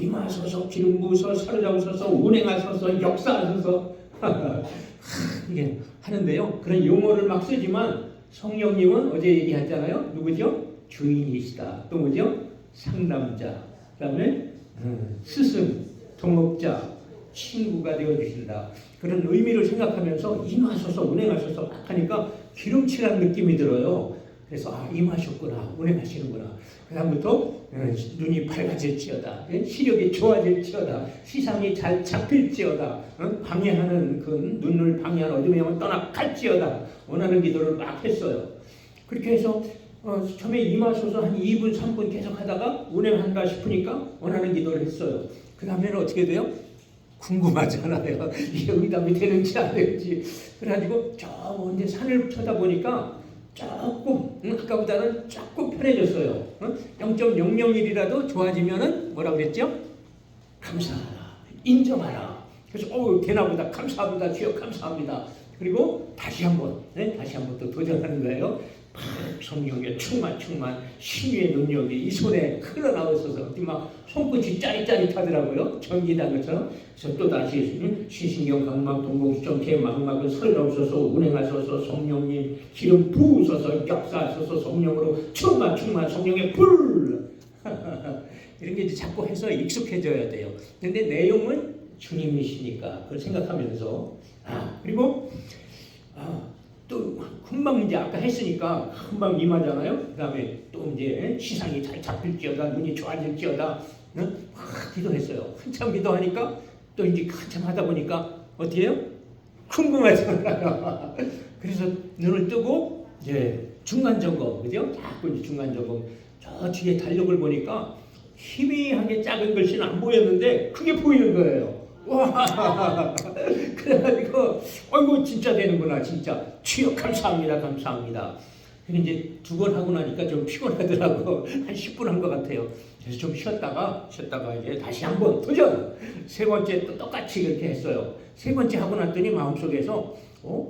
임하소서, 기름 부으소서, 사로잡으소서, 운행하소서, 역사하소서 이게 하는데요. 그런 용어를 막 쓰지만 성령님은 어제 얘기했잖아요. 누구죠? 주인이시다. 또 뭐죠? 상담자, 그 다음에 스승, 동업자, 친구가 되어주신다. 그런 의미를 생각하면서 임하소서, 운행하소서 막 하니까 기름칠한 느낌이 들어요. 그래서 임하셨구나, 운행하시는구나. 그 다음부터 눈이 밝아질지어다, 시력이 좋아질지어다, 시상이 잘 잡힐지어다, 방해하는 그 눈을 방해하는 어둠의 영은 떠나갈지어다. 원하는 기도를 막 했어요. 그렇게 해서 처음에 임하소서 한 2분, 3분 계속 하다가 운행한다 싶으니까 원하는 기도를 했어요. 그 다음에는 어떻게 돼요? 궁금하잖아요. 이게 응답이 되는지 안 되는지. 그래가지고 저 먼저 산을 쳐다보니까 조금 아까보다는 조금 편해졌어요. 0.001이라도 좋아지면은 뭐라 그랬죠? 감사하라, 인정하라. 그래서 되나보다, 감사합니다, 주여 감사합니다. 그리고 다시 한번 또 도전하는 거예요. 성령의 충만 신유의 능력이 이 손에 흘러나오셔서 막 손끝이 짜릿짜릿하더라고요. 전기단 것처럼. 그래서 또 다시 시신경, 각막, 동공수정, 대망막을 사로잡으소서, 운행하소서, 성령님 기름 부으소서, 역사하소서, 성령으로 충만 성령의 불 이런 게 이제 자꾸 해서 익숙해져야 돼요. 근데 내용은 주님이시니까 그걸 생각하면서 그리고 또 금방 이제 아까 했으니까 금방 임하잖아요. 그 다음에 또 이제 시상이 잘 잡힐지어다, 눈이 좋아질지어다 기도했어요. 한참 기도하니까 또 이제 한참 하다 보니까 어떻게 해요? 궁금하잖아요. 그래서 눈을 뜨고 이제 중간 점검, 그죠? 자꾸 이제 중간 점검. 저 뒤에 달력을 보니까 희미하게 작은 글씨는 안 보였는데 크게 보이는 거예요. 와, 그래가지고 아이고 진짜 되는구나, 진짜 주여 감사합니다. 근데 이제 2번 하고 나니까 좀 피곤하더라고. 한 10분 한 것 같아요. 그래서 좀 쉬었다가 이제 다시 한번 도전. 3번째 또 똑같이 그렇게 했어요. 3번째 하고 났더니 마음속에서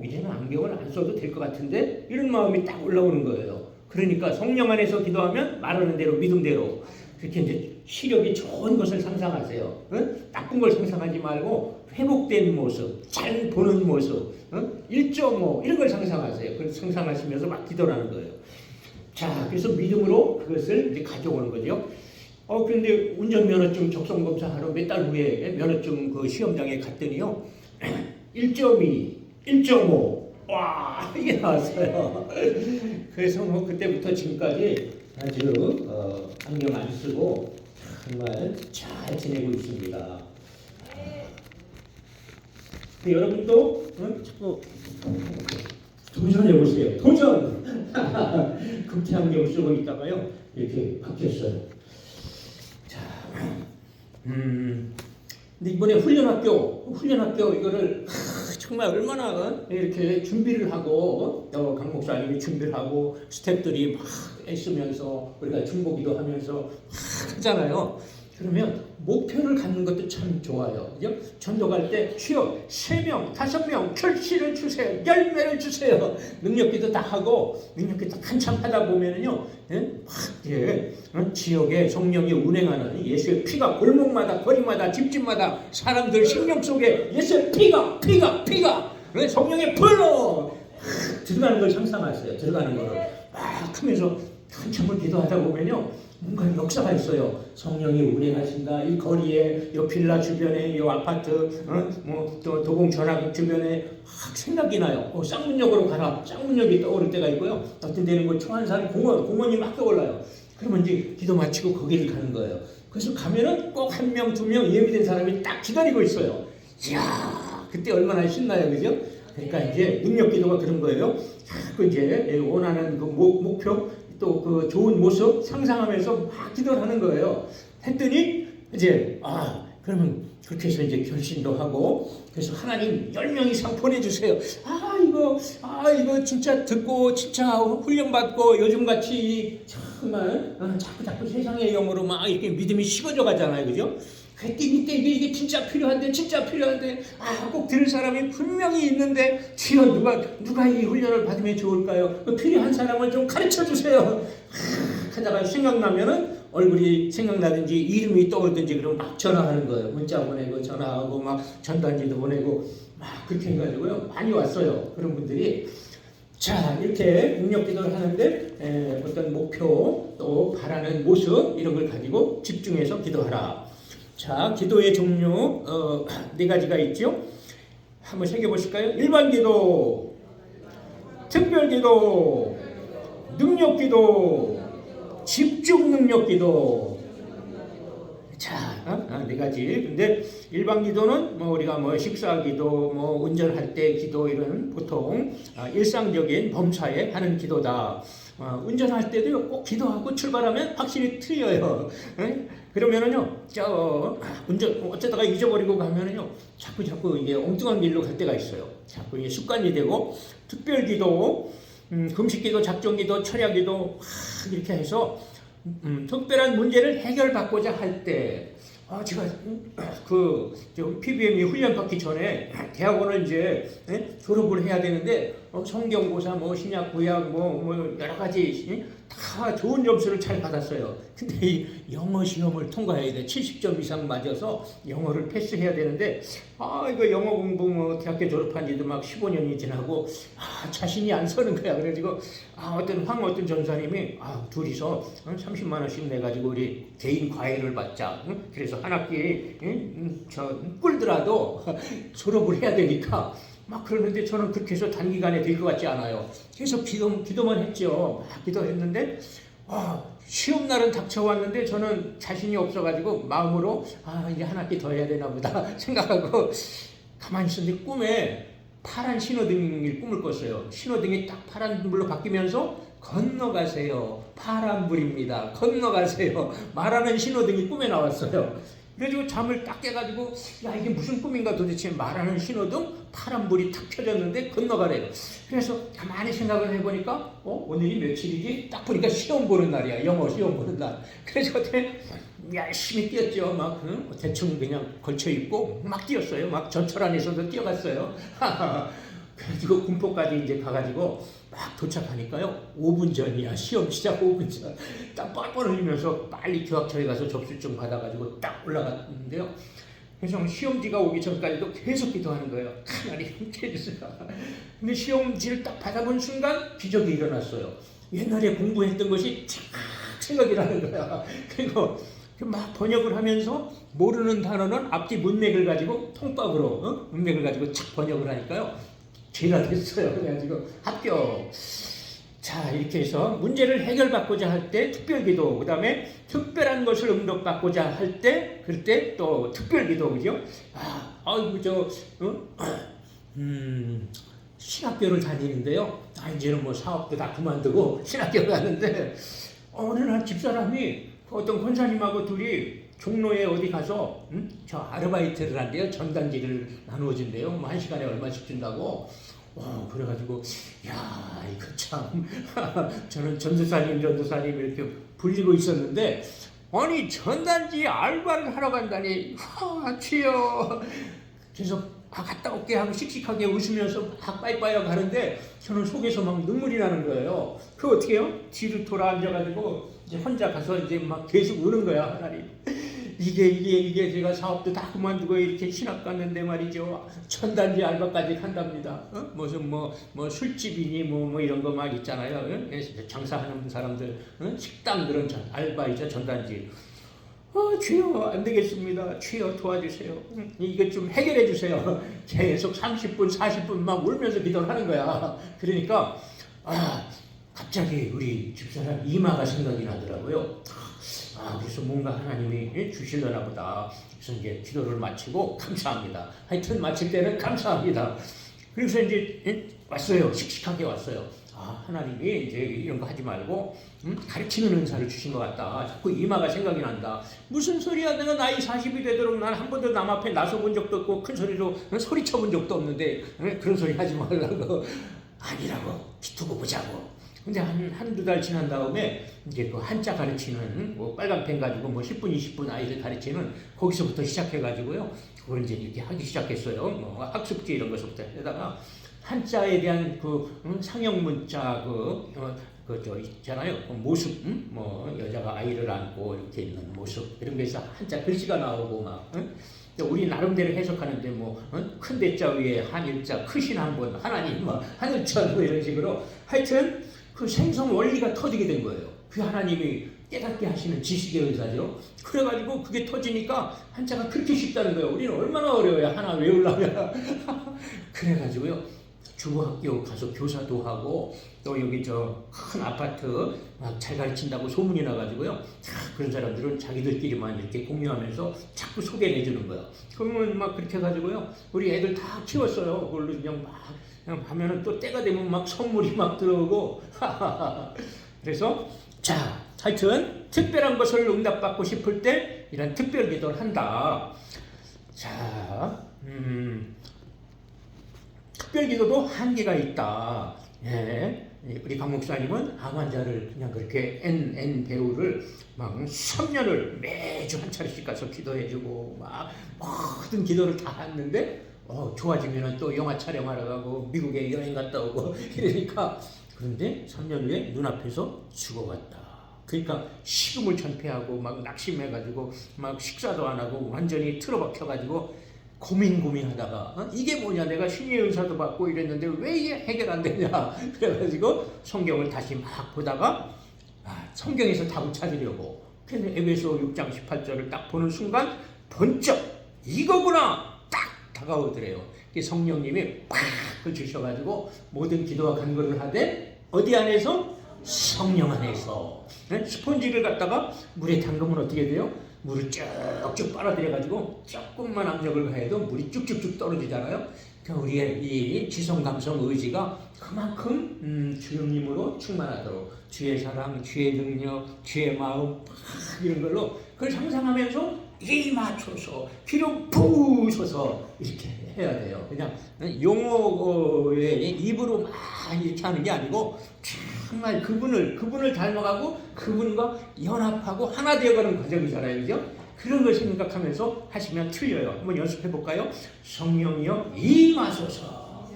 이제는 안경을 안 써도 될 것 같은데 이런 마음이 딱 올라오는 거예요. 그러니까 성령 안에서 기도하면 말하는 대로 믿음대로 그렇게 이제 시력이 좋은 것을 상상하세요. 나쁜 걸 상상하지 말고 회복된 모습, 잘 보는 모습, 1.5 이런 걸 상상하세요. 그래서 상상하시면서 막 기도를 하는 거예요. 자, 그래서 믿음으로 그것을 이제 가져오는 거죠. 그런데 운전면허증 적성검사하러 몇 달 후에 면허증 그 시험장에 갔더니요. 1.2, 1.5 와, 이게 나왔어요. 그래서 뭐 그때부터 지금까지 아주 안경 안 쓰고 정말 잘 지내고 있습니다. 여러분도 자꾸 도전해보세요. 도전! 금태 안경 쓰고 있다가요 이렇게 바뀌었어요. 자, 근데 이번에 훈련학교 이거를 정말 얼마나 이렇게 준비를 하고 강 목사님이 준비를 하고 스태프들이 막 애쓰면서 우리가 중보기도 하면서 하잖아요. 그러면 목표를 갖는 것도 참 좋아요. 그죠? 전도갈 때 주여 3명, 5명 결실을 주세요. 열매를 주세요. 능력기도 다 하고 능력기도 한참 하다 보면은요. 지역에 성령이 운행하는 예수의 피가 골목마다 거리마다 집집마다 사람들 심령 속에 예수의 피가 성령의 불로 들어가는 걸 상상하세요. 들어가는 거를 막 하면서 한참을 기도하다 보면요. 뭔가 역사가 있어요. 성령이 운행하신다. 이 거리에, 이 빌라 주변에, 이 아파트, 또 도봉 전학 주변에 생각이 나요. 쌍문역으로 가라. 쌍문역이 떠오를 때가 있고요. 어떤 데는 뭐 청안산 공원이 막 떠올라요. 그러면 이제 기도 마치고 거기를 가는 거예요. 그래서 가면은 꼭 1명, 2명 예비된 사람이 딱 기다리고 있어요. 이야, 그때 얼마나 신나요, 그죠? 그러니까 이제 능력 기도가 그런 거예요. 자꾸 이제 원하는 그 목표, 또 그 좋은 모습 상상하면서 막 기도를 하는 거예요. 했더니 이제 그러면 그렇게 해서 이제 결심도 하고 그래서 하나님 10명 이상 보내주세요. 이거 진짜 듣고 진짜 훈련받고 요즘같이 정말 자꾸 세상의 영으로 막 이렇게 믿음이 식어져 가잖아요, 그죠? 그때 이게 진짜 필요한데 꼭 들을 사람이 분명히 있는데 주여 누가 이 훈련을 받으면 좋을까요? 필요한 사람을 좀 가르쳐 주세요. 하다가 생각나면은 얼굴이 생각나든지 이름이 떠오르든지 그러면 막 전화하는 거예요. 문자 보내고 전화하고 막 전단지도 보내고 막 그렇게 해가지고요. 많이 왔어요. 그런 분들이. 자, 이렇게 능력 기도를 하는데 어떤 목표 또 바라는 모습 이런 걸 가지고 집중해서 기도하라. 자, 기도의 종류 네 가지가 있죠. 한번 새겨보실까요? 일반 기도, 특별 기도, 능력 기도, 집중 능력 기도. 자, 네 가지. 근데 일반 기도는 뭐 우리가 뭐 식사 기도, 뭐 운전할 때 기도 이런 보통 일상적인 범사에 하는 기도다. 운전할 때도 꼭 기도하고 출발하면 확실히 틀려요. 그러면은요, 운전 어쩌다가 잊어버리고 가면은요, 자꾸 이게 엉뚱한 길로 갈 때가 있어요. 자꾸 이게 습관이 되고 특별 기도, 금식 기도, 작정 기도, 철야 기도 이렇게 해서 특별한 문제를 해결받고자 할 때, 제가 PBM이 훈련 받기 전에 대학원을 이제 졸업을 해야 되는데 성경고사, 뭐 신약, 구약, 뭐 여러 가지 다 좋은 점수를 잘 받았어요. 근데 이 영어 시험을 통과해야 돼. 70점 이상 맞아서 영어를 패스해야 되는데 이거 영어 공부 뭐 대학교 졸업한 지도 막 15년이 지나고 자신이 안 서는 거야. 그래가지고 어떤 전사님이 둘이서 30만 원씩 내가지고 우리 개인 과외를 받자. 그래서 한 학기 꿀더라도 졸업을 해야 되니까 막 그러는데 저는 그렇게 해서 단기간에 될 것 같지 않아요. 계속 기도만 했죠. 막 기도했는데 시험 날은 닥쳐왔는데 저는 자신이 없어가지고 마음으로 이제 한 학기 더 해야 되나 보다 생각하고 가만히 있었는데 꿈에 파란 신호등을 꿈을 꿨어요. 신호등이 딱 파란 불로 바뀌면서 건너가세요. 파란불입니다. 건너가세요. 말하는 신호등이 꿈에 나왔어요. 그래가지고 잠을 딱 깨가지고 이게 무슨 꿈인가 도대체. 말하는 신호등 파란불이 탁 켜졌는데 건너가래요. 그래서 가만히 생각을 해보니까 오늘이 며칠이지? 딱 보니까 시험 보는 날이야. 영어 시험 보는 날. 그래서 그때 열심히 뛰었죠. 막 대충 그냥 걸쳐 입고 막 뛰었어요. 막 전철 안에서도 뛰어갔어요. 그래가지고 군포까지 이제 가가지고 막 도착하니까요 5분 전이야. 시험 시작 5분 전. 딱 뻘뻘 흘리면서 빨리 교학처에 가서 접수증 받아가지고 딱 올라갔는데요. 그래서 시험지가 오기 전까지도 계속 기도하는 거예요. 하나님 함께 해주세요. 근데 시험지를 딱 받아본 순간 기적이 일어났어요. 옛날에 공부했던 것이 쫙 생각이 나는 거야. 그리고 막 번역을 하면서 모르는 단어는 앞뒤 문맥을 가지고 통밥으로 문맥을 가지고 착 번역을 하니까요. 죄가 됐어요. 그래가지고 합격. 자, 이렇게 해서 문제를 해결받고자 할 때 특별기도, 그 다음에 특별한 것을 응답받고자 할 때, 그럴 때 또 특별기도, 그죠? 신학교를 다니는데요. 이제는 뭐 사업도 다 그만두고 신학교를 가는데, 어느 날 집사람이 어떤 권사님하고 둘이 종로에 어디 가서 저 아르바이트를 한대요. 전단지를 나누어 준대요. 뭐 1시간에 얼마씩 준다고. 그래가지고 이거 참 저는 전도사님 이렇게 불리고 있었는데 아니 전단지 알바를 하러 간다니 주여. 그래서 갔다 올게 하고 씩씩하게 웃으면서 막 빠이빠이 가는데 저는 속에서 막 눈물이 나는 거예요. 그거 어떻게 해요? 뒤로 돌아앉아가지고 이제 혼자 가서 이제 막 계속 우는 거야. 하나님 이게 제가 사업도 다 그만두고 이렇게 신학 갔는데 말이죠. 전단지 알바까지 한답니다. 무슨 뭐 술집이니 뭐 이런 거 막 있잖아요. 장사하는 사람들 식당 그런 알바이자 전단지. 주여 안 되겠습니다. 주여 도와주세요. 이거 좀 해결해 주세요. 계속 30분 40분 막 울면서 기도를 하는 거야. 그러니까 갑자기 우리 집사람 이마가 생각이 나더라고요. 그래서 뭔가 하나님이 주실려나 보다. 그래서 이제 기도를 마치고 감사합니다. 하여튼 마칠 때는 감사합니다. 그래서 이제 왔어요. 씩씩하게 왔어요. 하나님이 이제 이런 거 하지 말고 가르치는 은사를 주신 것 같다. 자꾸 이마가 생각이 난다. 무슨 소리야. 내가 나이 40이 되도록 난 한 번도 남 앞에 나서본 적도 없고 큰 소리로 소리쳐본 적도 없는데 그런 소리 하지 말라고. 아니라고. 두고 보자고. 근데 한두 달 지난 다음에 이제 그 한자 가르치는 뭐 빨간 펜 가지고 뭐 10분, 20분 아이들 가르치는 거기서부터 시작해가지고요. 그걸 이제 이렇게 하기 시작했어요. 뭐 학습지 이런 것부터 해다가 한자에 대한 그 상형 문자 그저 있잖아요. 그 모습, 뭐 여자가 아이를 안고 이렇게 있는 모습 이런 게서 한자 글씨가 나오고 막. 우리 나름대로 해석하는데 큰 대자 위에 한일자 크신 한 분 하나님 뭐 하늘천 뭐 이런 식으로 하여튼 그 생성 원리가 터지게 된 거예요. 그 하나님이 깨닫게 하시는 지식의 은사죠. 그래가지고 그게 터지니까 한자가 그렇게 쉽다는 거예요. 우리는 얼마나 어려워요. 하나 외우려면. 그래가지고요. 중고학교 가서 교사도 하고 또 여기 저 큰 아파트 막 잘 가르친다고 소문이 나가지고요. 그런 사람들은 자기들끼리만 이렇게 공유하면서 자꾸 소개를 해주는 거예요. 그러면 막 그렇게 해가지고요. 우리 애들 다 키웠어요. 그걸로 그냥 하면은 또 때가 되면 막 선물이 막 들어오고. 그래서 자, 하여튼 특별한 것을 응답받고 싶을 때 이런 특별 기도를 한다. 자, 특별 기도도 한계가 있다. 예. 우리 강 목사님은 암 환자를 그냥 그렇게 N 배우를 막 3년을 매주 한 차례씩 가서 기도해주고 막 모든 기도를 다 했는데 좋아지면은 또 영화 촬영하러 가고 미국에 여행 갔다 오고 이러니까 그런데 3년 후에 눈앞에서 죽어갔다. 그러니까 식음을 전폐하고 막 낙심해가지고 막 식사도 안 하고 완전히 틀어박혀가지고 고민하다가 이게 뭐냐 내가 신의 은사도 받고 이랬는데 왜 이게 해결 안 되냐 그래가지고 성경을 다시 막 보다가 성경에서 답을 찾으려고 그래서 에베소 6장 18절을 딱 보는 순간 번쩍 이거구나 딱 다가오더래요. 성령님이 팍 주셔가지고 모든 기도와 간구를 하되 어디 안에서? 성령 안에서. 스펀지를 갖다가 물에 담그면 어떻게 돼요? 물을 쭉쭉 빨아들여가지고 조금만 압력을 가해도 물이 쭉쭉쭉 떨어지잖아요. 그러니까 우리의 이 지성, 감성, 의지가 그만큼 주님으로 충만하도록 주의 사랑, 주의 능력, 주의 마음 이런 걸로 그걸 상상하면서 이 맞춰서 기름 부으셔서 이렇게 해야 돼요. 그냥 용어의 입으로 막 이렇게 하는 게 아니고 정말 그분을 닮아가고 그분과 연합하고 하나 되어가는 과정이잖아요. 그죠? 그런 걸 생각하면서 하시면 틀려요. 한번 연습해 볼까요? 성령이여 임하소서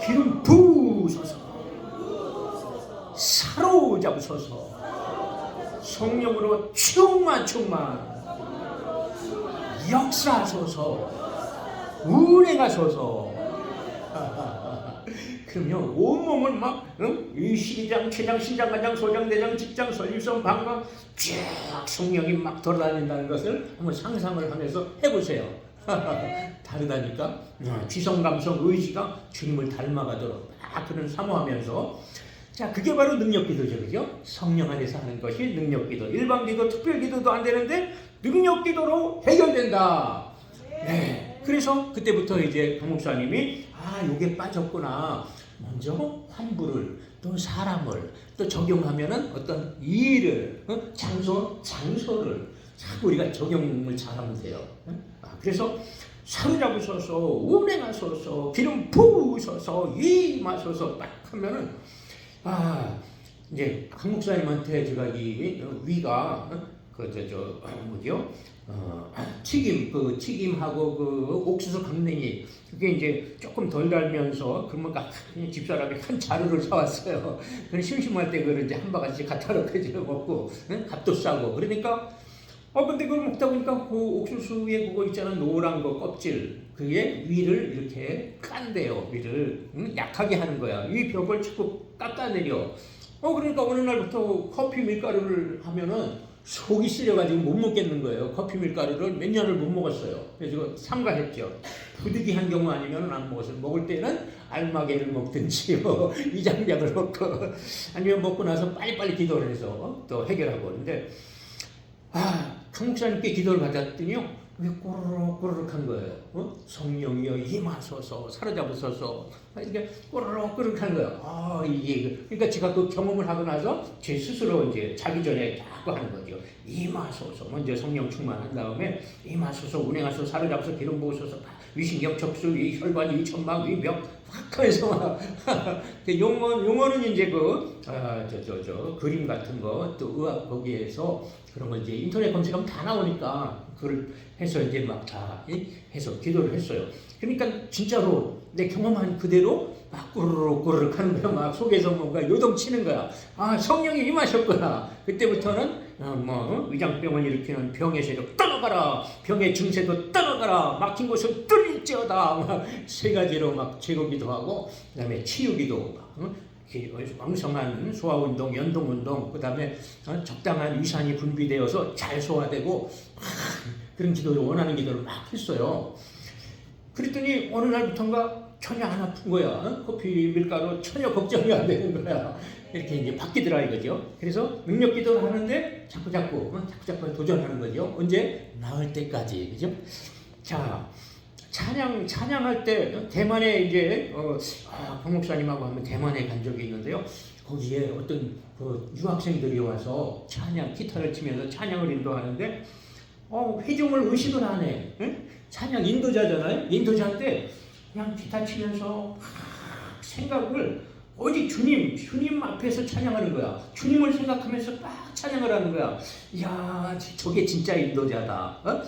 기름 부으소서 사로잡으소서 성령으로 충만 역사하소서 운행하소서. 그럼요 온몸을 막 이 시장, 체장, 신장, 간장, 소장, 내장, 직장, 설립성, 방광 쫙 성령이 막 돌아다닌다는 것을 한번 상상을 하면서 해보세요. 다르다니까. 지성, 감성, 의지가 주님을 닮아가도록 막 그런 사모하면서 자 그게 바로 능력기도죠. 그죠? 성령 안에서 하는 것이 능력기도. 일반기도, 특별기도도 안 되는데 능력기도로 해결된다. 네. 그래서 그때부터 이제 강 목사님이 요게 빠졌구나. 먼저 환부를 또 사람을 또 적용하면은 어떤 일을 장소를 자꾸 우리가 적용을 잘하면 돼요. 그래서 사로잡으소서 운행하소서 기름 부으소서 임하소서 딱 하면은 이제 강 목사님한테 제가 이 위가 뭐죠? 튀김하고 옥수수 강냉이 그게 이제 조금 덜 달면서 그러면 집사람이 한 자루를 사왔어요. 그래 심심할 때 그걸 이제 한 바가지 갖다 놓고 먹고 값도 싸고 그러니까 근데 그걸 먹다 보니까 그 옥수수 위에 그거 있잖아 노란 거 껍질 그게 위를 이렇게 깐대요. 위를 약하게 하는 거야. 위 벽을 자꾸 깎아내려. 그러니까 어느 날부터 커피 밀가루를 하면은 속이 쓰려가지고 못 먹겠는 거예요. 커피 밀가루를 몇 년을 못 먹었어요. 그래서 삼가했죠. 부득이한 경우 아니면 안 먹었어요. 먹을 때는 알마개를 먹든지 위장약을 먹고 아니면 먹고 나서 빨리빨리 기도를 해서 또 해결하고 그런데 강 목사님께 기도를 받았더니요. 그게 꼬르륵 한 거예요. 성령이여 임하소서 사로잡으소서 이게 꼬르륵 한 거예요. 이게 그러니까 제가 그 경험을 하고 나서 제 스스로 이제 자기 전에 자꾸 하는 거죠. 임하소서 먼저 성령 충만한 다음에 임하소서 운행하소서 사로잡아서 기름 부으소서 위신경 척수 위 혈관 위 천막 위벽 확 하면서 막 용어는 이제 그림 같은 거 또 의학 거기에서 그런 거 이제 인터넷 검색하면 다 나오니까 그걸 해서 이제 막 다 해서 기도를 했어요. 그러니까 진짜로 내 경험한 그대로 막 꾸르륵 하는 거야. 막 속에서 뭔가 요동치는 거야. 아, 성령이 임하셨구나. 그때부터는 위장병을 일으키는 병의 세력 떠나가라, 병의 증세도 떠나가라, 막힌 곳을 뚫릴지어다. 막 세 가지로 막 제거기도 하고, 그다음에 치유기도, 왕성한 소화운동, 연동운동, 그다음에 적당한 위산이 분비되어서 잘 소화되고, 그런 기도를 원하는 기도를 막 했어요. 그랬더니 어느 날부터인가 전혀 안 아픈 거야. 커피 밀가루 전혀 걱정이 안 되는 거야. 이렇게 이제 바뀌더라 이거죠. 그래서 능력 기도를 하는데 자꾸 도전하는 거죠. 언제? 나을 때까지. 그죠? 자, 찬양할 때 대만에 이제 박 목사님하고 한번 대만에 간 적이 있는데요. 거기에 어떤 유학생들이 와서 기타를 치면서 찬양을 인도하는데 회중을 의식을 안 해. 응? 찬양 인도자잖아요. 인도자인데 그냥 기타 치면서 생각을 어디 주님 앞에서 찬양하는 거야. 주님을 생각하면서 막 찬양을 하는 거야. 이야, 저게 진짜 인도자다.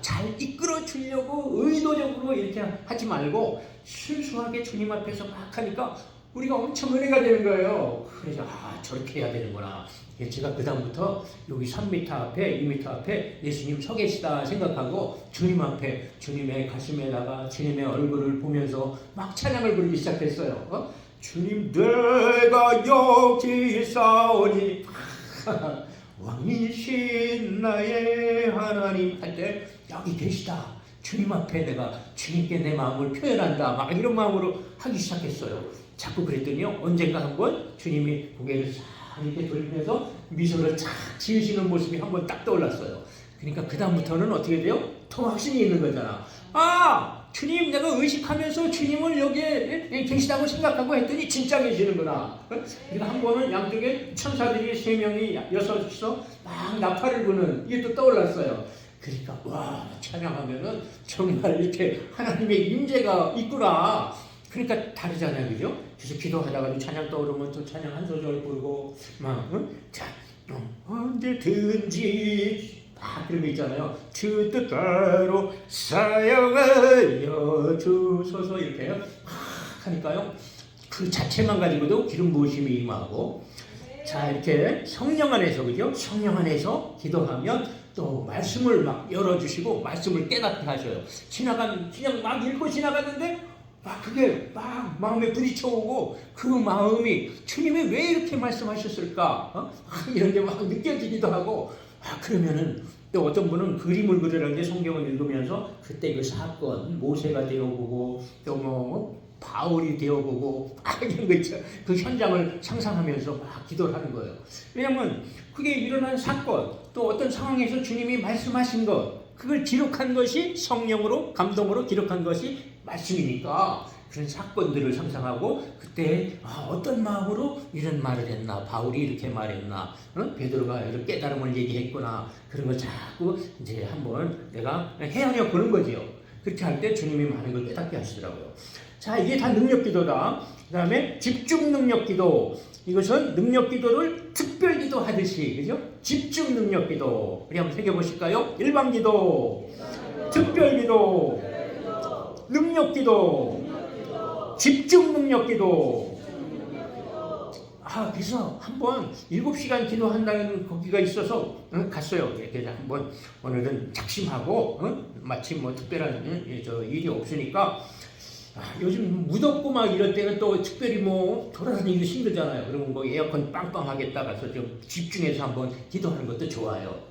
잘 이끌어 주려고 의도적으로 이렇게 하지 말고 순수하게 주님 앞에서 막 하니까 우리가 엄청 은혜가 되는 거예요. 그래서 저렇게 해야 되는구나. 제가 그 다음부터 여기 3m 앞에 2m 앞에 예수님 서 계시다 생각하고 주님 앞에 주님의 가슴에다가 주님의 얼굴을 보면서 막 찬양을 부르기 시작했어요. 주님 내가 여기 있사오니 왕이신 나의 하나님 할 때 여기 계시다. 주님 앞에 내가 주님께 내 마음을 표현한다. 막 이런 마음으로 하기 시작했어요. 자꾸 그랬더니요. 언젠가 한번 주님이 고개를 싹 이렇게 돌리면서 미소를 착 지으시는 모습이 한번 딱 떠올랐어요. 그러니까 그 다음부터는 어떻게 돼요? 더 확신이 있는 거잖아. 주님 내가 의식하면서 주님을 여기에 계시다고 생각하고 했더니 진짜 계시는구나. 그러니까 한 번은 양쪽에 천사들이 3명이 6이서 막 나팔을 부는 이게 또 떠올랐어요. 그러니까 와, 찬양하면은 정말 이렇게 하나님의 임재가 있구나. 그러니까 다르잖아요, 그죠? 그래서 기도하다가도 찬양 떠오르면 또 찬양 한 소절 부르고 언제든지 그런 거 있잖아요. 주 뜻대로 사용하여 주소서 이렇게요. 하니까요. 그 자체만 가지고도 기름 부으심이 임하고, 자 이렇게 성령 안에서 그죠? 성령 안에서 기도하면 또 말씀을 막 열어주시고 말씀을 깨닫게 하셔요. 그냥 막 읽고 지나갔는데 그게 막 마음에 부딪혀오고 그 마음이 주님이 왜 이렇게 말씀하셨을까? 이런 게 막 느껴지기도 하고 그러면은 또 어떤 분은 그림을 그리라는데 성경을 읽으면서 그때 그 사건 모세가 되어보고 또 바울이 되어보고 이런 거 있죠. 그 현장을 상상하면서 막 기도를 하는 거예요. 왜냐하면 그게 일어난 사건 또 어떤 상황에서 주님이 말씀하신 것 그걸 기록한 것이 성령으로 감동으로 기록한 것이 말씀이니까 그런 사건들을 상상하고 그때 어떤 마음으로 이런 말을 했나 바울이 이렇게 말했나 베드로가 이런 깨달음을 얘기했구나 그런 걸 자꾸 이제 한번 내가 헤아려 보는 거지요. 그렇게 할 때 주님이 많은 걸 깨닫게 하시더라고요. 자 이게 다 능력기도다. 그 다음에 집중 능력기도. 이것은 능력기도를 특별기도 하듯이 그죠? 집중 능력기도. 우리 한번 새겨보실까요? 일반기도, 특별기도, 능력기도, 집중 능력기도. 그래서 한번 7시간 기도한다는 거기가 있어서 갔어요. 그래서 한번 오늘은 작심하고 마침 특별한 일이 없으니까 요즘 무덥고 막 이럴 때는 또 특별히 돌아다니기도 힘들잖아요. 그러면 에어컨 빵빵하겠다 가서 좀 집중해서 한번 기도하는 것도 좋아요.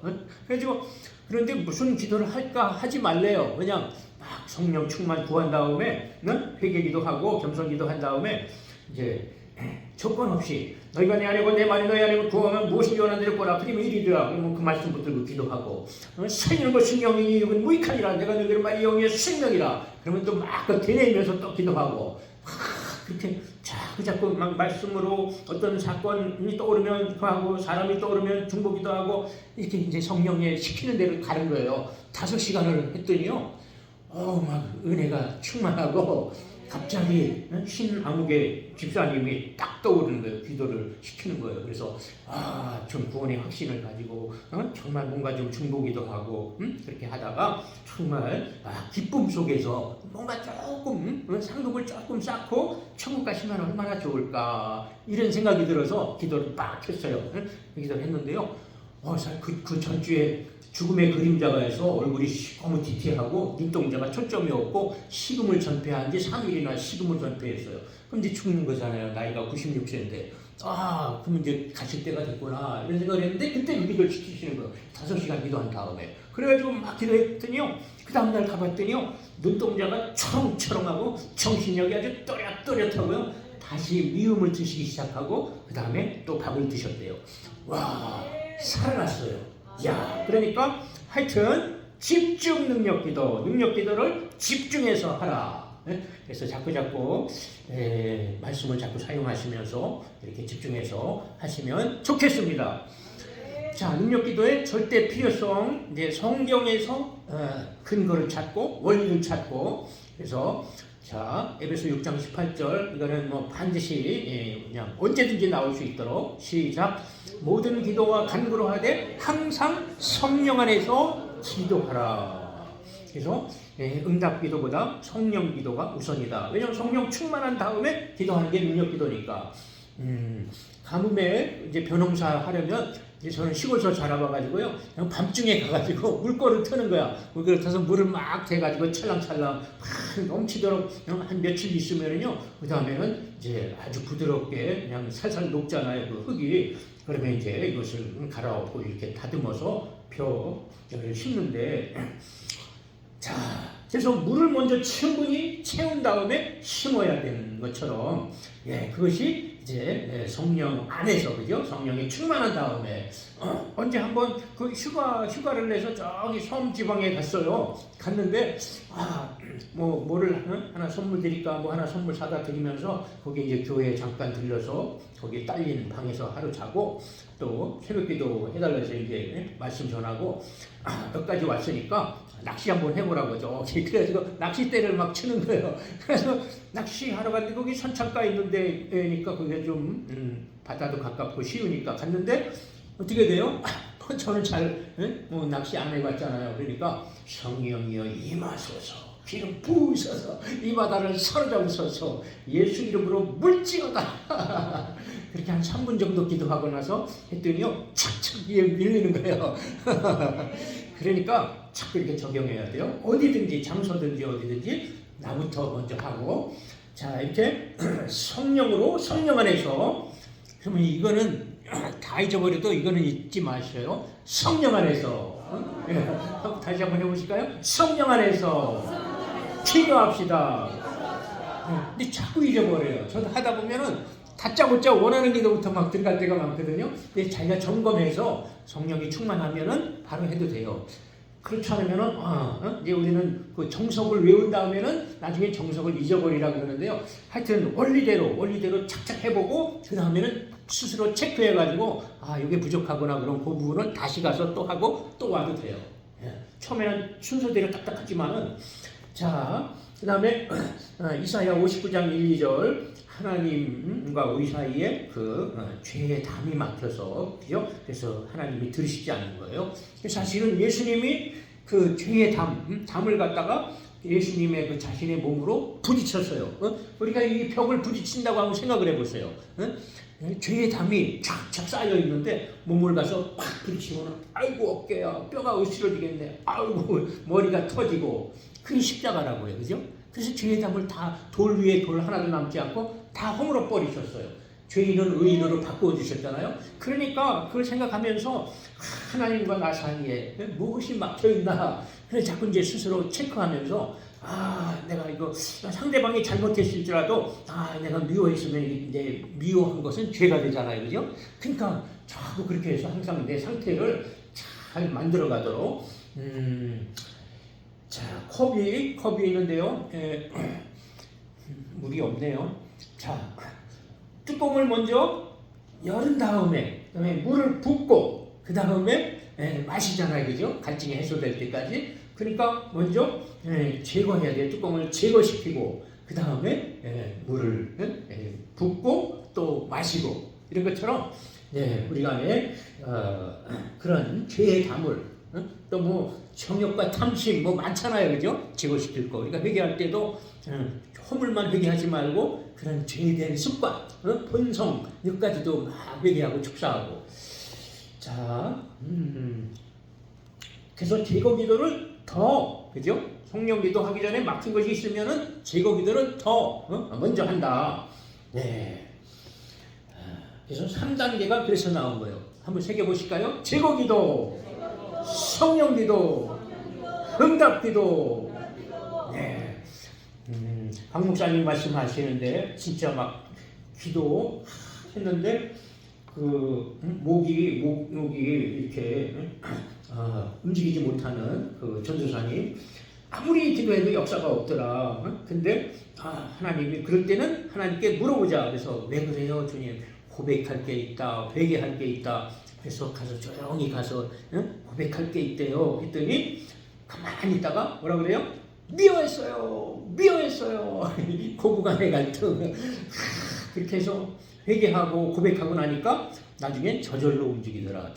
그래가지고 그런데 무슨 기도를 할까 하지 말래요. 그냥 막 성령 충만 구한 다음에 회개기도 하고 겸손기도 한 다음에 이제 조건 없이 너희가 내 안에고 내 말이 너희 안에 구하면 무엇이 원하는 대로 보라. 그러면 이리더라. 그러면 그 말씀 붙들고 기도하고 살리는 것이 영이니 이건 무익하니라. 내가 너희를 말이 영이의 생명이라. 그러면 또 막 되뇌면서 또 기도하고 그렇게 자꾸 막 말씀으로 어떤 사건이 떠오르면 그거하고 사람이 떠오르면 중보기도 하고 이렇게 이제 성령에 시키는 대로 가는 거예요. 5시간을 했더니요. 막 은혜가 충만하고 갑자기 신 암흑의 집사님이 딱 떠오르는 거예요. 기도를 시키는 거예요. 그래서 좀 구원의 확신을 가지고 정말 뭔가 좀 중보기도 하고 그렇게 하다가 정말 기쁨 속에서 뭔가 조금 상급을 조금 쌓고 천국 가시면 얼마나 좋을까 이런 생각이 들어서 기도를 빡 했어요. 기도를 했는데요. 그 전주에 죽음의 그림자가 해서 얼굴이 시커멓티티하고 눈동자가 초점이 없고 식음을 전폐한 지 3일이나 식음을 전폐했어요. 그럼 이제 죽는 거잖아요. 나이가 96세인데. 그럼 이제 가실 때가 됐구나. 이런 생각을 했는데 그때 기도를 시키시는 거예요. 5시간 기도한 다음에. 그래가지고 막 기도했더니요. 그 다음날 가봤더니요. 눈동자가 초롱초롱하고 정신력이 아주 또렷또렷하고요. 다시 미음을 드시기 시작하고 그 다음에 또 밥을 드셨대요. 살아났어요. 그러니까 하여튼 집중 능력 기도를 집중해서 하라. 그래서 자꾸 말씀을 자꾸 사용하시면서 이렇게 집중해서 하시면 좋겠습니다. 자, 능력 기도의 절대 필요성, 이제 성경에서 근거를 찾고 원리를 찾고 그래서 자, 에베소 6장 18절 이거는 뭐 반드시 그냥 언제든지 나올 수 있도록 시작. 모든 기도와 간구로 하되 항상 성령 안에서 기도하라. 그래서 응답 기도보다 성령 기도가 우선이다. 왜냐하면 성령 충만한 다음에 기도하는 게 능력 기도니까. 가뭄에 이제 변홍사 하려면 이제 저는 시골서 자라봐가지고요. 그냥 밤중에 가가지고 물꼬를 트는 거야. 물꼬를 터서 물을 막 대가지고 찰랑찰랑 막 넘치도록 한 며칠 있으면은요. 그 다음에는 이제 아주 부드럽게 그냥 살살 녹잖아요. 그 흙이. 그러면 이제 이것을 갈아엎고 이렇게 다듬어서 벼를 심는데 자, 그래서 물을 먼저 충분히 채운 다음에 심어야 되는 것처럼 그것이 이제 성령 안에서 그죠? 성령이 충만한 다음에 언제 한번 그 휴가를 내서 저기 섬 지방에 갔어요. 갔는데 뭐를 하나 선물 드릴까 뭐 하나 선물 사다 드리면서 거기 이제 교회에 잠깐 들려서 거기 딸린 방에서 하루 자고 또 새벽기도 해달라서 이제 말씀 전하고 여기까지 왔으니까 낚시 한번 해보라고 하죠. 그래가지고 낚싯대를 막 치는 거예요. 그래서 낚시하러 갔는데 거기 선창가에 있는데 그러니까 거기가 좀 바다도 가깝고 쉬우니까 갔는데 어떻게 돼요? 저는 잘 낚시 안 해봤잖아요. 그러니까 성령이여 임하소서 기름 부으셔서 이 바다를 사로잡으소서 예수 이름으로 물지어다. 그렇게 한 3분 정도 기도하고 나서 했더니요 착착 위에 밀리는 거예요. 그러니까 자꾸 이렇게 적용해야 돼요. 어디든지 장소든지 어디든지 나부터 먼저 하고 자 이렇게 성령 안에서 그러면 이거는 다 잊어버려도 이거는 잊지 마셔요. 성령 안에서 다시 한번 해보실까요? 성령 안에서 기도합시다. 근데 자꾸 잊어버려요. 저도 하다 보면은 다짜고짜 원하는 기도부터 막 들어갈 때가 많거든요. 근데 자기가 점검해서 성령이 충만하면은 바로 해도 돼요. 그렇지 않으면은 이제 우리는 그 정석을 외운 다음에는 나중에 정석을 잊어버리라 그러는데요. 하여튼 원리대로 착착 해보고 그 다음에는 스스로 체크해가지고 이게 부족하구나 그럼 그 부분을 다시 가서 또 하고 또 와도 돼요. 처음에는 순서대로 딱딱하지만은 자 그 다음에 이사야 59장 1, 2절 하나님과 우리 사이에 그 죄의 담이 막혀서 그죠? 그래서 하나님이 들으시지 않는 거예요. 사실은 예수님이 그 죄의 담을 갖다가 예수님의 그 자신의 몸으로 부딪혔어요. 우리가 이 벽을 부딪힌다고 한번 생각을 해보세요. 죄의 담이 쫙쫙 쌓여 있는데 몸을 가서 팍 부딪히면 아이고 어깨야 뼈가 으스러지겠네. 아이고 머리가 터지고 그게 십자가라고요. 그죠? 그래서 죄의 담을 다 돌 위에 돌 하나도 남지 않고 다 허물어 버리셨어요. 죄인은 의인으로 바꾸어 주셨잖아요. 그러니까 그걸 생각하면서 하나님과 나 사이에 무엇이 막혀 있나. 그래서 자꾸 이제 스스로 체크하면서 내가 이거 상대방이 잘못했을지라도 내가 미워했으면 이제 미워한 것은 죄가 되잖아요. 그죠? 그러니까 자꾸 그렇게 해서 항상 내 상태를 잘 만들어 가도록 자, 컵이 있는데요. 물이 없네요. 자, 뚜껑을 먼저 열은 다음에 그다음에 물을 붓고 그 다음에 마시잖아요. 그죠? 갈증이 해소될 때까지. 그러니까 먼저 제거해야 돼요. 뚜껑을 제거시키고 그 다음에 물을 붓고 또 마시고 이런 것처럼 우리 안에 그런 죄의 담을 또 뭐 정욕과 탐심 뭐 많잖아요, 그죠? 제거시킬 거. 그러니까 회개할 때도 허물만 회개하지 말고 그런 죄에 대한 습관, 본성 여기까지도 막 회개하고 축사하고. 자, 그래서 제거기도를 더, 그죠? 성령기도 하기 전에 막힌 것이 있으면은 제거기도를 더 먼저 한다. 네. 그래서 3단계가 그래서 나온 거예요. 한번 새겨보실까요? 제거기도, 성령기도, 응답기도. 네. 박 목사님 말씀하시는데 진짜 막 기도 했는데 그 목이 이렇게 움직이지 못하는 그 전도사님 아무리 기도해도 역사가 없더라. 근데 하나님이 그럴 때는 하나님께 물어보자. 그래서 왜 그래요, 주님? 고백할 게 있다, 회개할 게 있다. 그래서 가서 조용히 가서 고백할 게 있대요. 했더니 가만히 있다가 뭐라 그래요? 미워했어요. 고부간의 갈등. 그렇게 해서 회개하고 고백하고 나니까 나중엔 저절로 움직이더라.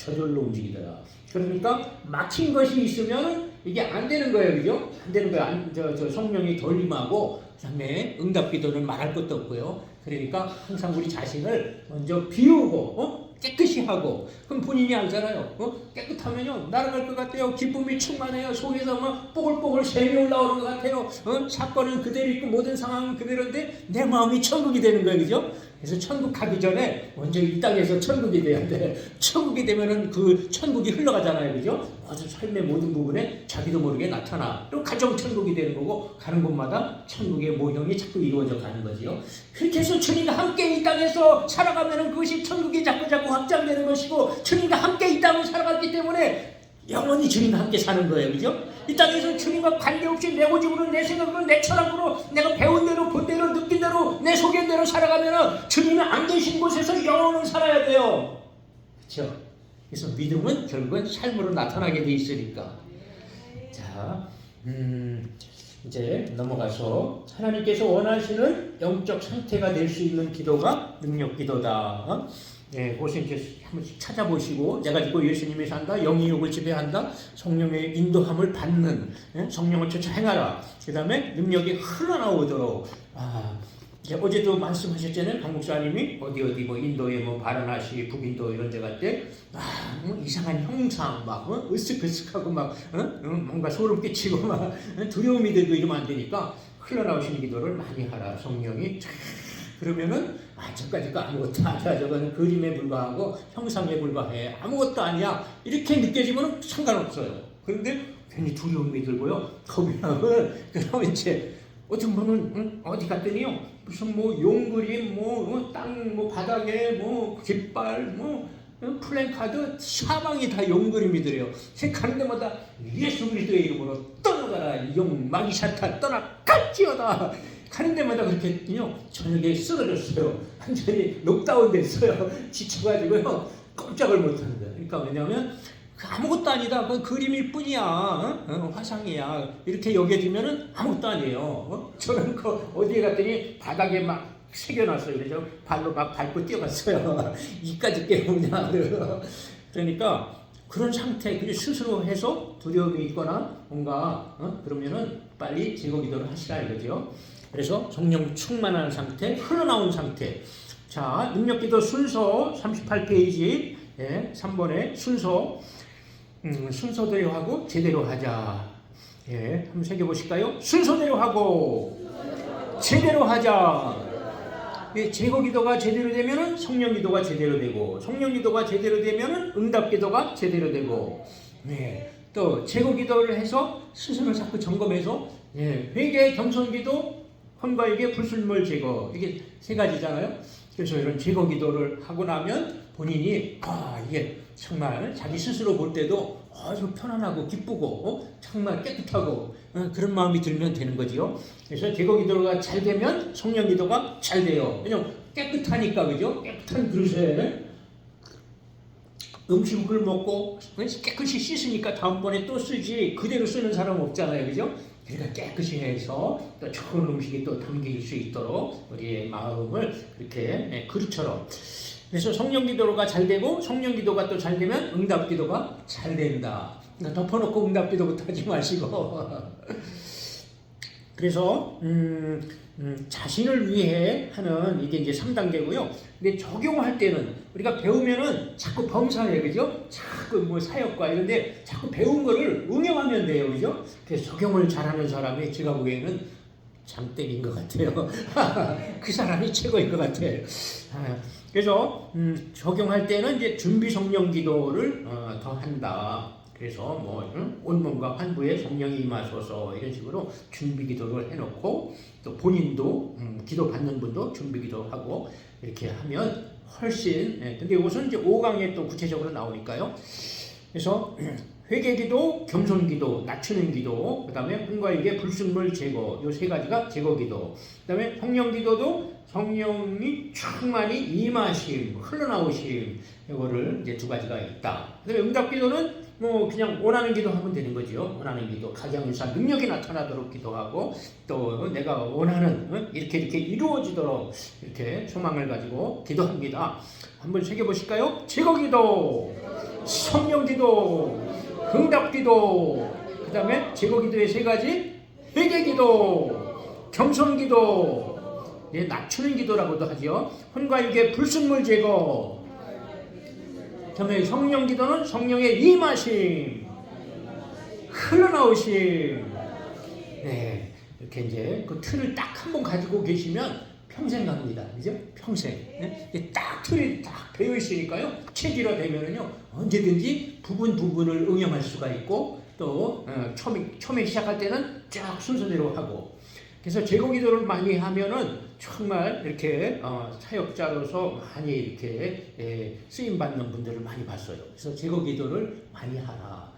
그러니까 막힌 것이 있으면 이게 안 되는 거예요, 그죠? 안 되는 거예요. 저 성령이 덜 임하고 그다음에 응답기도는 말할 것도 없고요. 그러니까 항상 우리 자신을 먼저 비우고 깨끗이 하고, 그럼 본인이 알잖아요. 깨끗하면요 날아갈 것 같아요. 기쁨이 충만해요. 속에서 막 뽀글뽀글 샘이 올라오는 것 같아요. 사건은 그대로 있고 모든 상황은 그대로인데 내 마음이 천국이 되는 거예요, 그죠? 그래서 천국 가기 전에 먼저 이 땅에서 천국이 돼야 돼. 천국이 되면은 그 천국이 흘러가잖아요, 그죠? 아주 삶의 모든 부분에 자기도 모르게 나타나. 또 가정 천국이 되는 거고, 가는 곳마다 천국의 모형이 자꾸 이루어져 가는 거지요. 그렇게 해서 주님과 함께 이 땅에서 살아가면은 그것이 천국이 자꾸 확장되는 것이고, 주님과 함께 이 땅을 살아갔기 때문에 영원히 주님과 함께 사는 거예요, 그죠? 이 땅에서 주님과 관계없이 내 고집으로, 내 생각으로, 내 철학으로, 내가 배운 대로, 본 대로, 느낀 대로, 내 소견대로 살아가면은 주님이 안 계신 곳에서 영원을 살아야 돼요. 그렇죠? 그래서 믿음은 결국은 삶으로 나타나게 돼 있으니까. 자, 이제 넘어가서 하나님께서 원하시는 영적 상태가 될 수 있는 기도가 능력기도다. 그것을 이제 한번씩 찾아보시고, 내가 지고 예수님이 산다, 영이 육을 지배한다, 성령의 인도함을 받는, 성령을 쫓아 행하라. 그 다음에 능력이 흘러나오도록. 이제 어제도 말씀하셨잖아요. 박 목사님이 어디 뭐 인도에 뭐 바라나시, 북인도 이런 데 갈 때 뭐 이상한 형상 막 으쓱으쓱하고 막 뭔가 소름 끼치고 막 두려움이 들고 이러면 안 되니까 흘러나오시는 기도를 많이 하라. 성령이 그러면은 저까지 거 아무것도 아니야. 저거는 그림에 불과하고 형상에 불과해. 아무것도 아니야. 이렇게 느껴지면 상관없어요. 그런데 괜히 두려움이 들고요. 겁이 나면 그럼 이제 어떤 분은 어디 갔더니요. 무슨 뭐 용그림 땅 바닥에 깃발 플랜카드 사방이 다 용그림이더래요. 가는 데마다 예수 그리스도의 이름으로 떠나가라. 용 마귀사탄 떠나갈지어다. 가는 데마다 그렇게요. 저녁에 쓰러졌어요. 완전히 녹다운 됐어요. 지쳐가지고요. 꼼짝을 못하는 거예요. 그러니까 왜냐하면 아무것도 아니다. 그 그림일 뿐이야. 화상이야. 이렇게 여겨지면은 아무것도 아니에요. 저는 그 어디에 갔더니 바닥에 막 새겨놨어요. 그래서 발로 막 밟고 뛰어갔어요. 이까지 깨우냐. 그러니까 그런 상태, 그게 스스로 해서 두려움이 있거나 뭔가 그러면은 빨리 제거기도를 하시라 이거죠. 그래서 성령 충만한 상태, 흘러나온 상태. 자, 능력기도 순서 38페이지 3번에 순서. 순서대로 하고 제대로 하자. 한번 새겨보실까요? 순서대로 하고 제대로 하자. 제거기도가 제대로 되면은 성령기도가 제대로 되고, 성령기도가 제대로 되면은 응답기도가 제대로 되고, 또 제거기도를 해서 스스로 자꾸 점검해서 회개, 겸손기도, 헌과에게 불순물 제거, 이게 세 가지잖아요. 그래서 이런 제거기도를 하고 나면 본인이 이게 정말 자기 스스로 볼 때도 아주 편안하고 기쁘고 정말 깨끗하고 그런 마음이 들면 되는 거지요. 그래서 제거기도가 잘 되면 성령기도가 잘 돼요. 왜냐면 깨끗하니까, 그죠? 깨끗한 그릇에 음식을 먹고 깨끗이 씻으니까 다음번에 또 쓰지 그대로 쓰는 사람 없잖아요, 그죠? 그러니까 깨끗이 해서 또 좋은 음식이 또 담길 수 있도록 우리의 마음을 그렇게 그릇처럼. 그래서 성령기도가 잘 되고 성령기도가 또 잘 되면 응답기도가 잘 된다. 그러니까 덮어놓고 응답기도부터 하지 마시고. 그래서 자신을 위해 하는 이게 이제 3단계고요. 근데 적용할 때는 우리가 배우면은 자꾸 범사에 그죠? 자꾸 뭐 사역과 이런데 자꾸 배운 거를 응용하면 돼요, 그죠? 그래서 적용을 잘하는 사람이 제가 보기에는 장땡인 것 같아요. 그 사람이 최고인 것 같아요. 그래서 적용할 때는 이제 준비 성령 기도를 더 한다. 그래서 뭐 온몸과 환부에 성령이 임하소서 이런 식으로 준비 기도를 해놓고 또 본인도 기도 받는 분도 준비 기도하고 이렇게 하면 훨씬. 근데 이것은 이제 5강에 또 구체적으로 나오니까요. 그래서 회개기도, 겸손기도, 낮추는 기도, 그 다음에 흥과에게 불순물 제거, 요 세 가지가 제거기도. 그 다음에 성령기도도 성령이 충만히 임하심, 흘러나오심, 이거를 이제 두 가지가 있다. 그 다음에 응답기도는 뭐 그냥 원하는 기도 하면 되는 거죠. 원하는 기도, 각양유사 능력이 나타나도록 기도하고 또 내가 원하는 이렇게 이루어지도록 이렇게 소망을 가지고 기도합니다. 한번 새겨보실까요? 제거기도, 성령기도, 응답기도, 그 다음에 제거기도의 세 가지, 회개기도, 겸손기도, 낮추는 기도라고도 하죠. 혼과 육의 불순물 제거, 그 다음에 성령기도는 성령의 임하심, 흘러나오심. 네, 이렇게 이제 그 틀을 딱 한 번 가지고 계시면 평생 갑니다. 그죠? 평생. 네? 딱 틀이 딱 배어 있으니까요. 체질화되면은요, 언제든지 부분을 응용할 수가 있고, 또, 처음에 시작할 때는 쫙 순서대로 하고. 그래서 제거기도를 많이 하면은 정말 이렇게 사역자로서 많이 이렇게 쓰임받는 분들을 많이 봤어요. 그래서 제거기도를 많이 하라.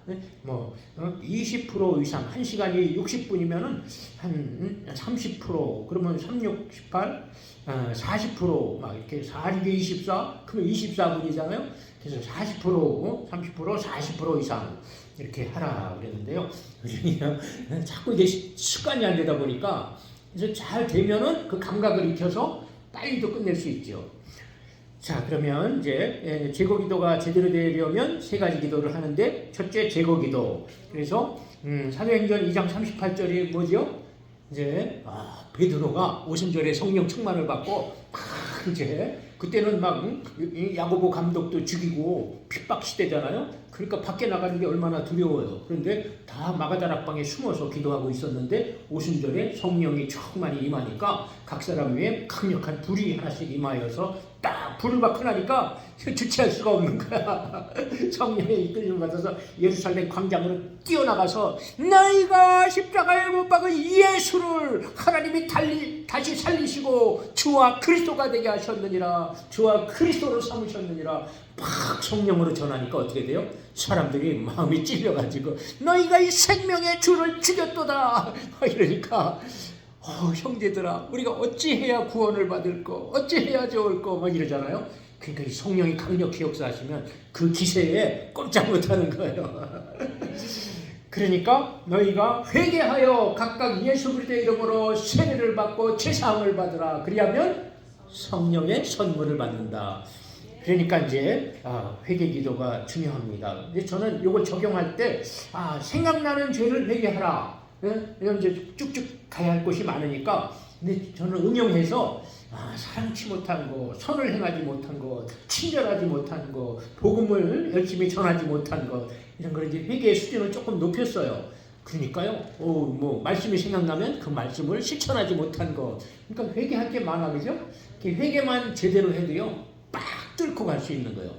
뭐 20% 이상 1시간이 60분이면은 한 30% 그러면 3, 6, 18 40% 이렇게 4, 6, 24 그러면 24분이잖아요. 그래서 40% 30% 40% 이상 이렇게 하라 그랬는데요. 자꾸 이게 습관이 안 되다 보니까 그래서 잘 되면은 그 감각을 익혀서 빨리도 끝낼 수 있죠. 자, 그러면 이제 제거기도가 제대로 되려면 세 가지 기도를 하는데, 첫째 제거기도. 그래서 사도행전 2장 38절이 뭐죠? 이제 베드로가 오순절에 성령 충만을 받고 이제 그때는 막 야고보 감독도 죽이고 핍박 시대잖아요. 그러니까 밖에 나가는 게 얼마나 두려워요. 그런데 다 마가다락방에 숨어서 기도하고 있었는데 오순절에 성령이 충만히 임하니까 각 사람 위에 강력한 불이 하나씩 임하여서 딱 불을 막 켜나니까 주체할 수가 없는 거야. 성령의 이끌림을 받아서 예루살렘 광장으로 뛰어나가서 너희가 십자가에 못 박은 예수를 하나님이 다시 살리시고 주와 그리스도가 되게 하셨느니라, 주와 그리스도로 삼으셨느니라 팍 성령으로 전하니까 어떻게 돼요? 사람들이 마음이 찔려가지고 너희가 이 생명의 주를 죽였도다 이러니까 형제들아 우리가 어찌해야 구원을 받을 거, 어찌해야 좋을 거 막 이러잖아요. 그러니까 이 성령이 강력히 역사하시면 그 기세에 꼼짝 못하는 거예요. 그러니까 너희가 회개하여 각각 예수 그리스도의 이름으로 세례를 받고 제사함을 받으라. 그리하면 성령의 선물을 받는다. 그러니까 이제 회개 기도가 중요합니다. 근데 저는 이걸 적용할 때 생각나는 죄를 회개하라. 이런 이제 쭉쭉 가야 할 것이 많으니까, 근데 저는 응용해서 사랑치 못한 거, 선을 행하지 못한 거, 친절하지 못한 거, 복음을 열심히 전하지 못한 거, 이런 걸 이제 회개의 수준을 조금 높였어요. 그러니까요, 뭐 말씀이 생각나면 그 말씀을 실천하지 못한 거, 그러니까 회개할 게 많아, 그죠? 회개만 제대로 해도요, 빡 뚫고 갈 수 있는 거예요.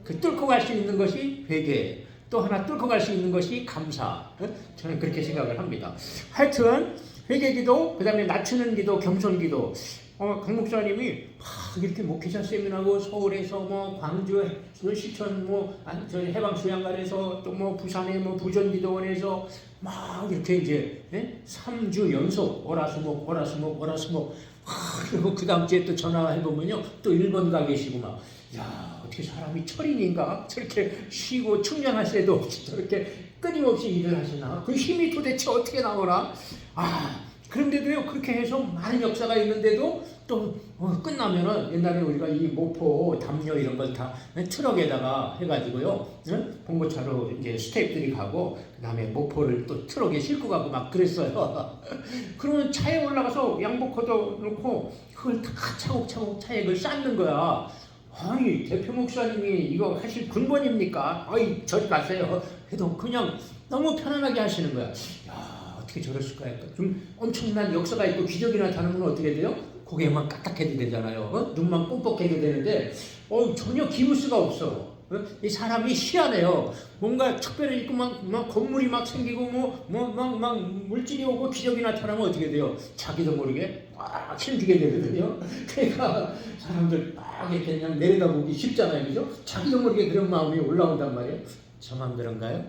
그 뚫고 갈 수 있는 것이 회개. 또 하나 뚫고 갈 수 있는 것이 감사. 저는 그렇게 생각을 합니다. 하여튼 회개기도, 그 다음에 낮추는 기도, 겸손기도. 강 목사님이 이렇게 목회자 세미나고 서울에서 뭐 광주 시천 저희 해방 수양관에서 또 뭐 부산의 뭐 부전기도원에서 막 이렇게 이제 3주 연속 월화수목 그리고 그 다음 주에 또 전화해 보면요 또 일본 가 계시고 막 야, 어떻게 사람이 철인인가? 저렇게 쉬고 충전할 새도 없이 저렇게 끊임없이 일을 하시나? 그 힘이 도대체 어떻게 나오나? 그런데도요, 그렇게 해서 많은 역사가 있는데도 또 끝나면은 옛날에 우리가 이 모포, 담요 이런 걸 다 트럭에다가 해가지고요, 봉고차로 이제 스태프들이 가고, 그 다음에 모포를 또 트럭에 싣고 가고 막 그랬어요. 그러면 차에 올라가서 양복코도 놓고 그걸 다 차곡차곡 차에 그걸 쌓는 거야. 아니, 대표 목사님이 이거 하실 군번입니까? 아이, 저리 가세요. 해도 그냥 너무 편안하게 하시는 거야. 야, 어떻게 저랬을까요? 좀 엄청난 역사가 있고 기적이 나타나는 건 어떻게 돼요? 고개만 까딱해도 되잖아요. 눈만 뻑뻑해도 되는데 전혀 기무스가 없어. 이 사람이 희한해요. 뭔가 특별히 있고 막 건물이 막 생기고 막 물질이 오고 기적이 나타나면 어떻게 돼요? 자기도 모르게 막 힘주게 되거든요. 그러니까 사람들 막 이렇게 그냥 내려다보기 쉽잖아요, 그죠? 자기도 모르게 그런 마음이 올라온단 말이에요. 저만 그런가요?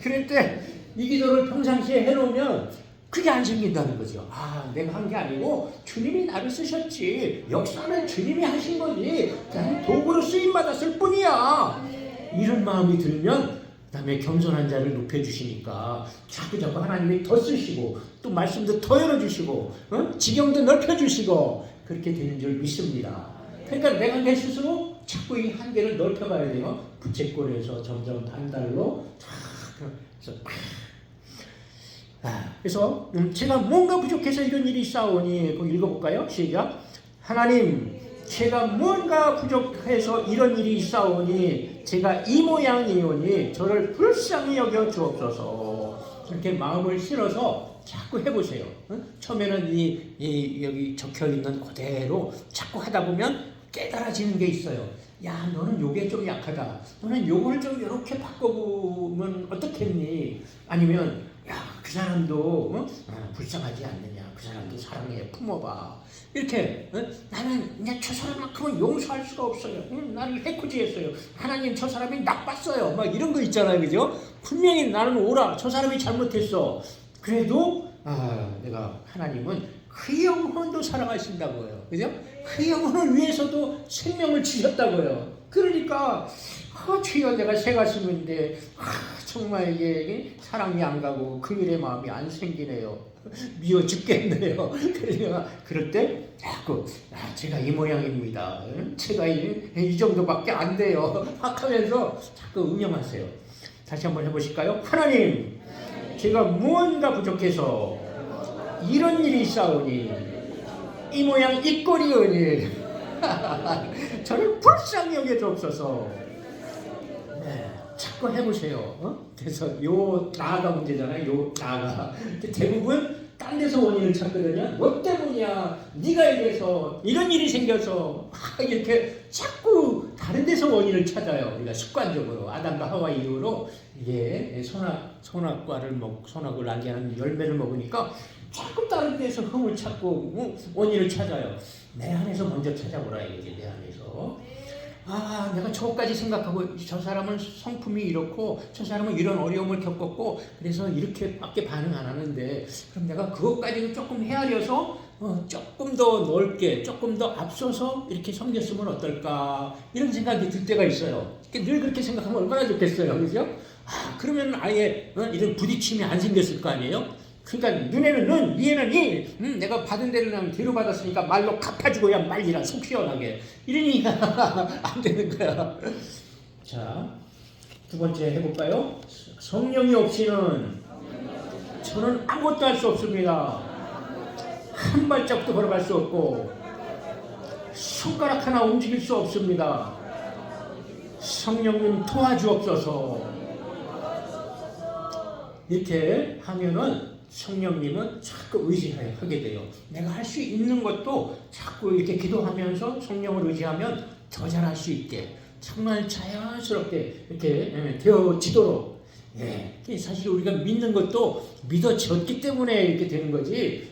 그럴 때 이 기도를 평상시에 해놓으면 그게 안 생긴다는 거죠. 내가 한 게 아니고 주님이 나를 쓰셨지. 역사는 주님이 하신 거지. 나는 도구로 쓰임 받았을 뿐이야. 이런 마음이 들면 그다음에 겸손한 자를 높여주시니까 자꾸 하나님이 더 쓰시고 또 말씀도 더 열어주시고 지경도 넓혀주시고 그렇게 되는 줄 믿습니다. 그러니까 내가 내 스스로 자꾸 이 한계를 넓혀가야 돼요. 부채꼴에서 점점 반달로 그래서 제가 뭔가 부족해서 이런 일이 있사오니 읽어볼까요? 시작. 하나님, 제가 뭔가 부족해서 이런 일이 있사오니 제가 이 모양이오니 저를 불쌍히 여겨 주옵소서. 이렇게 마음을 실어서 자꾸 해보세요. 처음에는 여기 적혀있는 그대로 자꾸 하다 보면 깨달아지는 게 있어요. 야, 너는 요게 좀 약하다. 너는 요걸 좀 이렇게 바꿔보면 어떻겠니? 아니면 야, 그 사람도 불쌍하지 않느냐? 그 사람도 사랑해 품어봐. 이렇게 나는 그냥 저 사람만큼은 용서할 수가 없어요. 나를 해코지했어요. 하나님 저 사람이 나빴어요. 막 이런 거 있잖아요, 그죠? 분명히 나는 옳아. 저 사람이 잘못했어. 그래도 내가 하나님은 그 영혼도 사랑하신다고요, 그죠? 그 영혼을 위해서도 생명을 주셨다고요. 그러니까 주여 내가 새 가슴인데 정말 이게 사랑이 안 가고 긍휼의 마음이 안 생기네요. 미워 죽겠네요. 그러니까 그럴 때 자꾸 제가 이 모양입니다. 제가 이 정도밖에 안 돼요. 막 하면서 자꾸 응용하세요. 다시 한번 해보실까요? 하나님, 제가 무언가 부족해서 이런 일이 있사오니 이 모양 이 꼴이오니 저를 불쌍히 여겨 주옵소서. 자꾸 해보세요. 그래서 요 나아가 문제잖아요. 요 나아가 대부분 딴 데서 원인을 찾거든요. 뭐 때문이야? 네가 이래서 이런 일이 생겨서 이렇게 자꾸 다른 데서 원인을 찾아요. 우리가 습관적으로 아담과 하와 이후로 이게 선악과를 알게 하는 열매를 먹으니까 자꾸 다른 데서 흠을 찾고 원인을 찾아요. 내 안에서 먼저 찾아보라 이거지. 내 안에서. 내가 저것까지 생각하고 저 사람은 성품이 이렇고 저 사람은 이런 어려움을 겪었고 그래서 이렇게밖에 반응 안 하는데 그럼 내가 그것까지도 조금 헤아려서 조금 더 넓게 조금 더 앞서서 이렇게 섬겼으면 어떨까 이런 생각이 들 때가 있어요. 늘 그렇게 생각하면 얼마나 좋겠어요, 그죠? 그러면 아예 이런 부딪힘이 안 생겼을 거 아니에요? 그러니까 눈에는 눈, 위에는 이. 내가 받은 데는 뒤로 받았으니까 말로 갚아주고야 말리라 속 시원하게. 이러니까 안 되는 거야. 자, 두 번째 해볼까요? 성령이 없이는 저는 아무것도 할 수 없습니다. 한 발짝도 걸어갈 수 없고 손가락 하나 움직일 수 없습니다. 성령님 도와주옵소서. 이렇게 하면은 성령님은 자꾸 의지하게 돼요. 내가 할 수 있는 것도 자꾸 이렇게 기도하면서 성령을 의지하면 더 잘할 수 있게 정말 자연스럽게 이렇게 되어지도록. 사실 우리가 믿는 것도 믿어졌기 때문에 이렇게 되는 거지.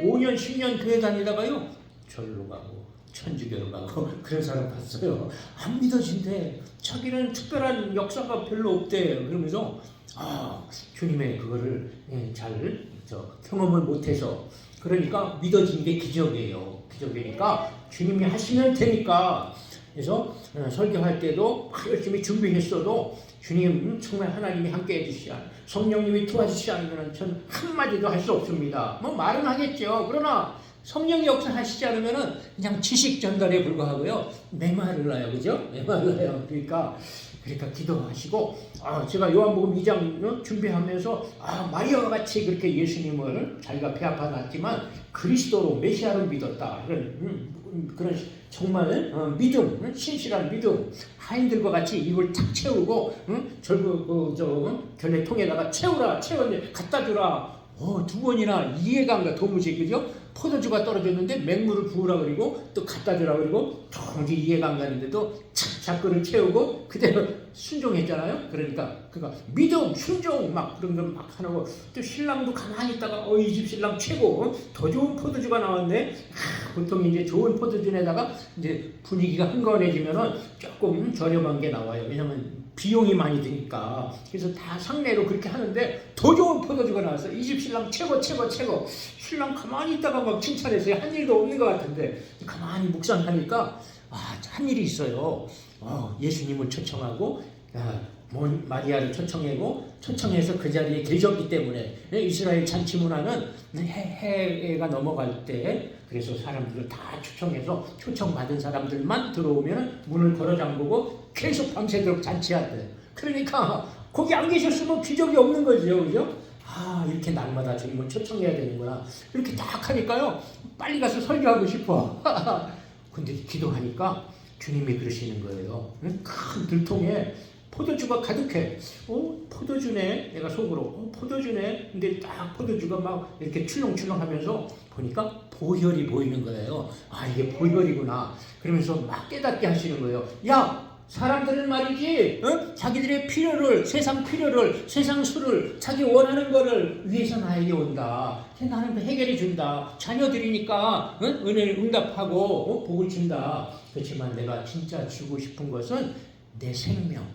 5년, 10년 교회 다니다가요 절로 가고 천주교로 가고 그런 사람 봤어요. 안 믿어진대. 자기는 특별한 역사가 별로 없대. 그러면서 주님의 그거를 잘 경험을 못해서 그러니까 믿어진 게 기적이에요. 기적이니까 주님이 하시면 되니까. 그래서 설교할 때도 막 열심히 준비했어도 주님 정말 하나님이 함께 해주시야, 성령님이 도와주시지 않으면 전 한마디도 할 수 없습니다. 뭐 말은 하겠죠. 그러나 성령이 역사하시지 않으면 그냥 지식 전달에 불과하고요. 메마르나요, 그죠? 메마르나요. 그러니까 기도하시고, 제가 요한복음 2장 준비하면서 마리아와 같이 그렇게 예수님을 자기가 배 아파 낳았지만 그리스도로 메시아를 믿었다. 그런 정말 믿음, 신실한 믿음, 하인들과 같이 입을 탁 채우고, 결례통에다가 채우라, 갖다 주라. 두 번이나 이해가 안 가, 도무지, 그죠? 포도주가 떨어졌는데 맹물을 부으라 그리고 또 갖다 주라 그리고 도무지 이해가 안 가는데도 착착 채우고 그대로 순종했잖아요. 그러니까 믿음, 순종 막 그런 걸 막 하고, 또 신랑도 가만히 있다가 이 집 신랑 최고, 더 좋은 포도주가 나왔네. 보통 이제 좋은 포도주에다가 이제 분위기가 흥건해지면은 조금 저렴한 게 나와요. 왜냐면 비용이 많이 드니까. 그래서 다 상례로 그렇게 하는데 더 좋은 포도주가 나왔어요. 이 집 신랑 최고. 신랑 가만히 있다가 막 칭찬했어요. 한 일도 없는 것 같은데 가만히 묵상하니까 한 일이 있어요. 예수님을 초청하고 마리아를 초청해서 그 자리에 계셨기 때문에. 이스라엘 잔치 문화는 해가 넘어갈 때 그래서 사람들을 다 초청해서 초청받은 사람들만 들어오면 문을 걸어 잠그고 계속 밤새도록 잔치한대. 그러니까 거기 안 계셨으면 기적이 없는 거죠, 그죠? 이렇게 날마다 주님을 초청해야 되는구나. 이렇게 딱 하니까요, 빨리 가서 설교하고 싶어. 근데 기도하니까 주님이 그러시는 거예요. 큰 들통에 포도주가 가득해. 포도주네. 내가 속으로 포도주네. 근데 딱 포도주가 막 이렇게 출렁출렁 하면서 보니까 보혈이 보이는 거예요. 이게 보혈이구나. 그러면서 막 깨닫게 하시는 거예요. 야, 사람들은 말이지, 자기들의 필요를, 세상 수를, 자기 원하는 거를 위해서 나에게 온다. 나는 해결해 준다. 자녀들이니까 은혜를 응답하고 복을 준다. 그렇지만 내가 진짜 주고 싶은 것은 내 생명,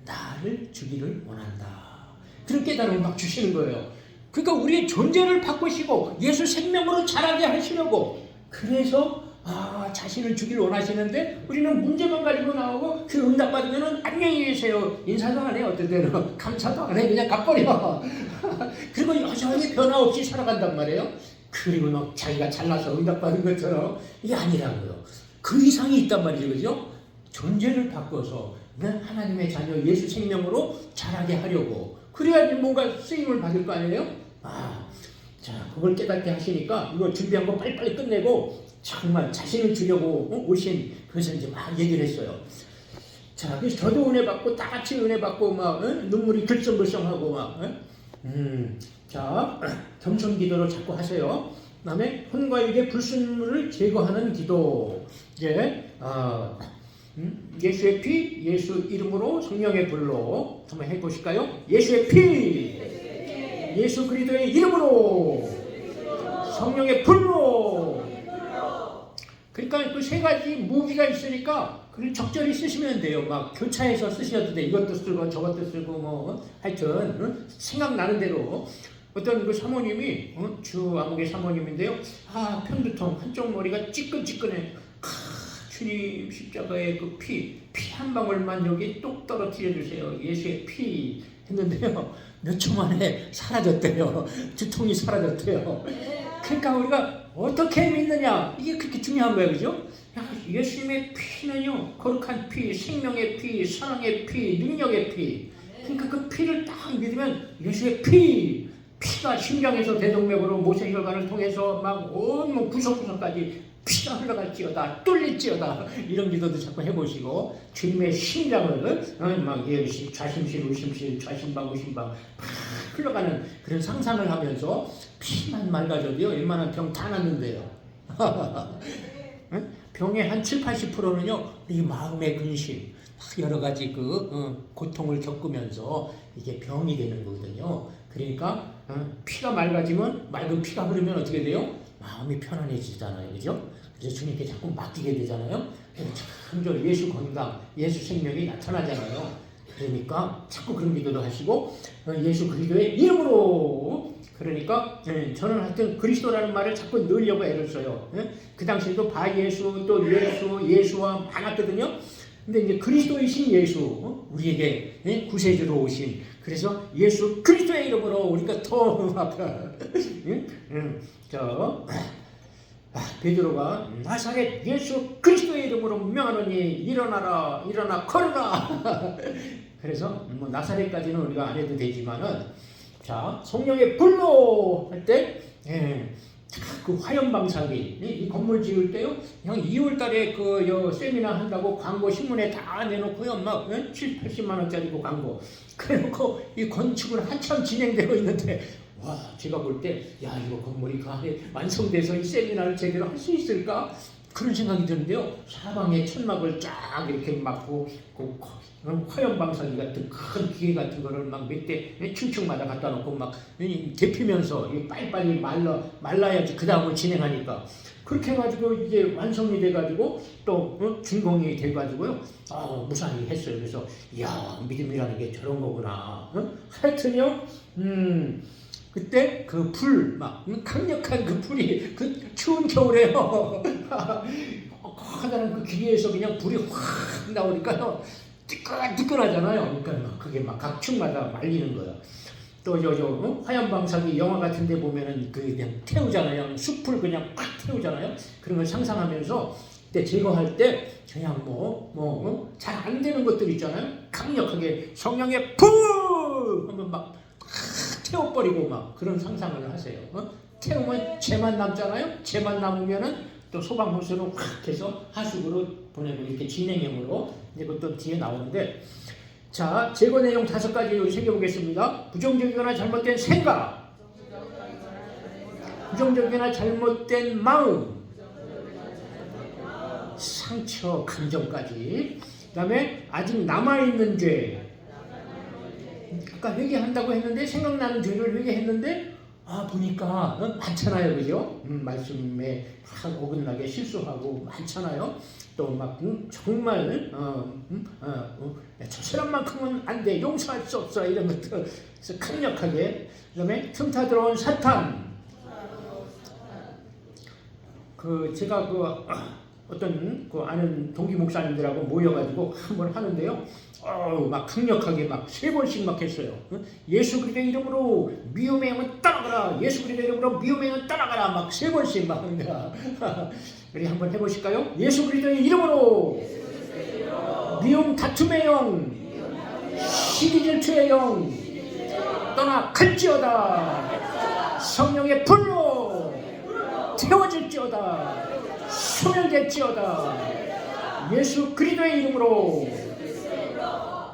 나를 주기를 원한다. 그런 깨달음을 막 주시는 거예요. 그러니까 우리의 존재를 바꾸시고 예수 생명으로 자라게 하시려고, 그래서 자신을 주기를 원하시는데 우리는 문제만 가지고 나오고 그 응답받으면 안녕히 계세요. 인사도 안 해. 어떤 때는 감사도 안 해. 그냥 가버려. 그리고 여전히 변화 없이 살아간단 말이에요. 그리고 막 자기가 잘나서 응답받은 것처럼. 이게 아니라고요. 그 이상이 있단 말이죠. 그죠? 존재를 바꿔서 하나님의 자녀 예수 생명으로 자라게 하려고. 그래야지 뭔가 쓰임을 받을 거 아니에요? 그걸 깨닫게 하시니까 이거 준비한 거 빨리빨리 끝내고 정말 자신을 주려고 오신, 그래서 이제 막 얘기를 했어요. 그래서 저도 은혜 받고 다 같이 은혜 받고 막 눈물이 글썽글썽하고 겸손 기도를 자꾸 하세요. 그다음에 혼과 육의 불순물을 제거하는 기도. 이제 예수의 피, 예수 이름으로 성령의 불로 한번 해보실까요? 예수의 피, 예수 그리스도의 이름으로 성령의 불로. 그러니까 그 세 가지 무기가 있으니까 그걸 적절히 쓰시면 돼요. 막 교차해서 쓰셔도 돼. 이것도 쓰고 저것도 쓰고 하여튼 생각나는 대로. 어떤 그 사모님이 주 암흑의 사모님인데요. 편두통, 한쪽 머리가 찌끈찌끈해. 주님 십자가의 그 피 한 방울만 여기 똑 떨어뜨려 주세요. 예수의 피 했는데요. 몇 초 만에 사라졌대요. 두통이 사라졌대요. 그러니까 우리가 어떻게 믿느냐, 이게 그렇게 중요한 거예요. 그죠? 예수님의 피는요, 거룩한 피, 생명의 피, 사랑의 피, 능력의 피. 그러니까 그 피를 딱 믿으면 예수의 피가 심장에서 대동맥으로 모세혈관을 통해서 막 온 구석구석까지 피가 흘러갈지어다, 뚫릴지어다. 이런 기도도 자꾸 해보시고, 주님의 심장을 막 좌심실, 우심실, 좌심방, 우심방 막 흘러가는 그런 상상을 하면서 피만 맑아져도요, 웬만한 병 다 낫는데요. 병의 한 70~80%는요, 이 마음의 근심, 여러 가지 고통을 겪으면서 이게 병이 되는 거거든요. 그러니까 피가 맑아지면, 맑은 피가 흐르면 어떻게 돼요? 마음이 편안해지잖아요. 그죠? 그래서 주님께 자꾸 맡기게 되잖아요. 참 예수 건강, 예수 생명이 나타나잖아요. 그러니까 자꾸 그런 기도도 하시고, 예수 그리스도의 이름으로 그러니까 저는 하여튼 그리스도라는 말을 자꾸 넣으려고 애를 써요. 그 당시에도 바예수 또 예수와 많았거든요. 근데 이제 그리스도이신 예수, 우리에게 구세주로 오신, 그래서 예수 그리스도의 이름으로 우리가 더 베드로가 나사렛 예수 그리스도의 이름으로 명하노니 일어나라 걸어라. 그래서 뭐 나사렛까지는 우리가 안 해도 되지만은, 자 성령의 불로 할 때 그 화염방사기, 이 건물 지을 때요, 그냥 2월달에 그 세미나 한다고 광고 신문에 다 내놓고요, 막 7, 80만 원짜리고 광고. 그래놓고 이 건축을 한참 진행되고 있는데, 와, 제가 볼 때, 야, 이거 건물이 그 안에 완성돼서 이 세미나를 제대로 할 수 있을까? 그런 생각이 드는데요. 사방에 천막을 쫙 이렇게 막고, 화염방사기 같은 큰 기계 같은 거를 막 몇 대 층층마다 갖다 놓고 막 데피면서 빨리빨리 말라야지 그 다음을 진행하니까, 그렇게 해가지고 이제 완성이 돼가지고 또 준공이 돼가지고요, 무사히 했어요. 그래서 이야, 믿음이라는 게 저런 거구나. 하여튼요, 그때 그 불, 막 강력한 그 불이 그 추운 겨울에요, 커다란 그 기계에서 그냥 불이 확 나오니까요, 뜨끈하잖아요. 그러니까 막 그게 막 각 층마다 말리는 거야. 또 화염방사기 영화 같은데 보면은 그냥 태우잖아요. 숲을 그냥 팍 태우잖아요. 그런 걸 상상하면서 그때 제거할 때 그냥 잘 안 되는 것들 있잖아요. 강력하게 성령의 불 하면 막 태워버리고 막 그런 상상을 하세요. 태우면 재만 남잖아요. 재만 남으면은 또 소방호수로 확 해서 하수구로 보내고, 이렇게 진행형으로 이제 그것도 뒤에 나오는데, 자 제거 내용 5가지 여기 새겨보겠습니다. 부정적이거나 잘못된 생각, 부정적이거나 잘못된 마음, 상처, 감정까지. 그 다음에 아직 남아있는 죄. 아까 회개한다고 했는데, 생각나는 죄를 회개했는데 보니까 많잖아요, 그죠? 말씀에 어긋나게 실수하고 많잖아요. 또 막 정말 저 사람만큼은 안 돼, 용서할 수 없어, 이런 것들. 그래서 강력하게. 그다음에 틈타 들어온 사탄. 제가 어떤 아는 동기 목사님들하고 모여가지고 한번 하는데요, 막 강력하게 막 3번씩 막 했어요. 예수 그리스도의 이름으로 미움의 영은 떠나가라, 예수 그리스도의 이름으로 미움의 영은 떠나가라, 막 3번씩 막 합니다. 우리 한번 해보실까요? 예수 그리스도의 이름으로 미움, 다툼의 영, 시기 질투의 영 떠나 갈지어다. 성령의 불로 태워질지어다. 소멸될지어다. 예수 그리스도의 이름으로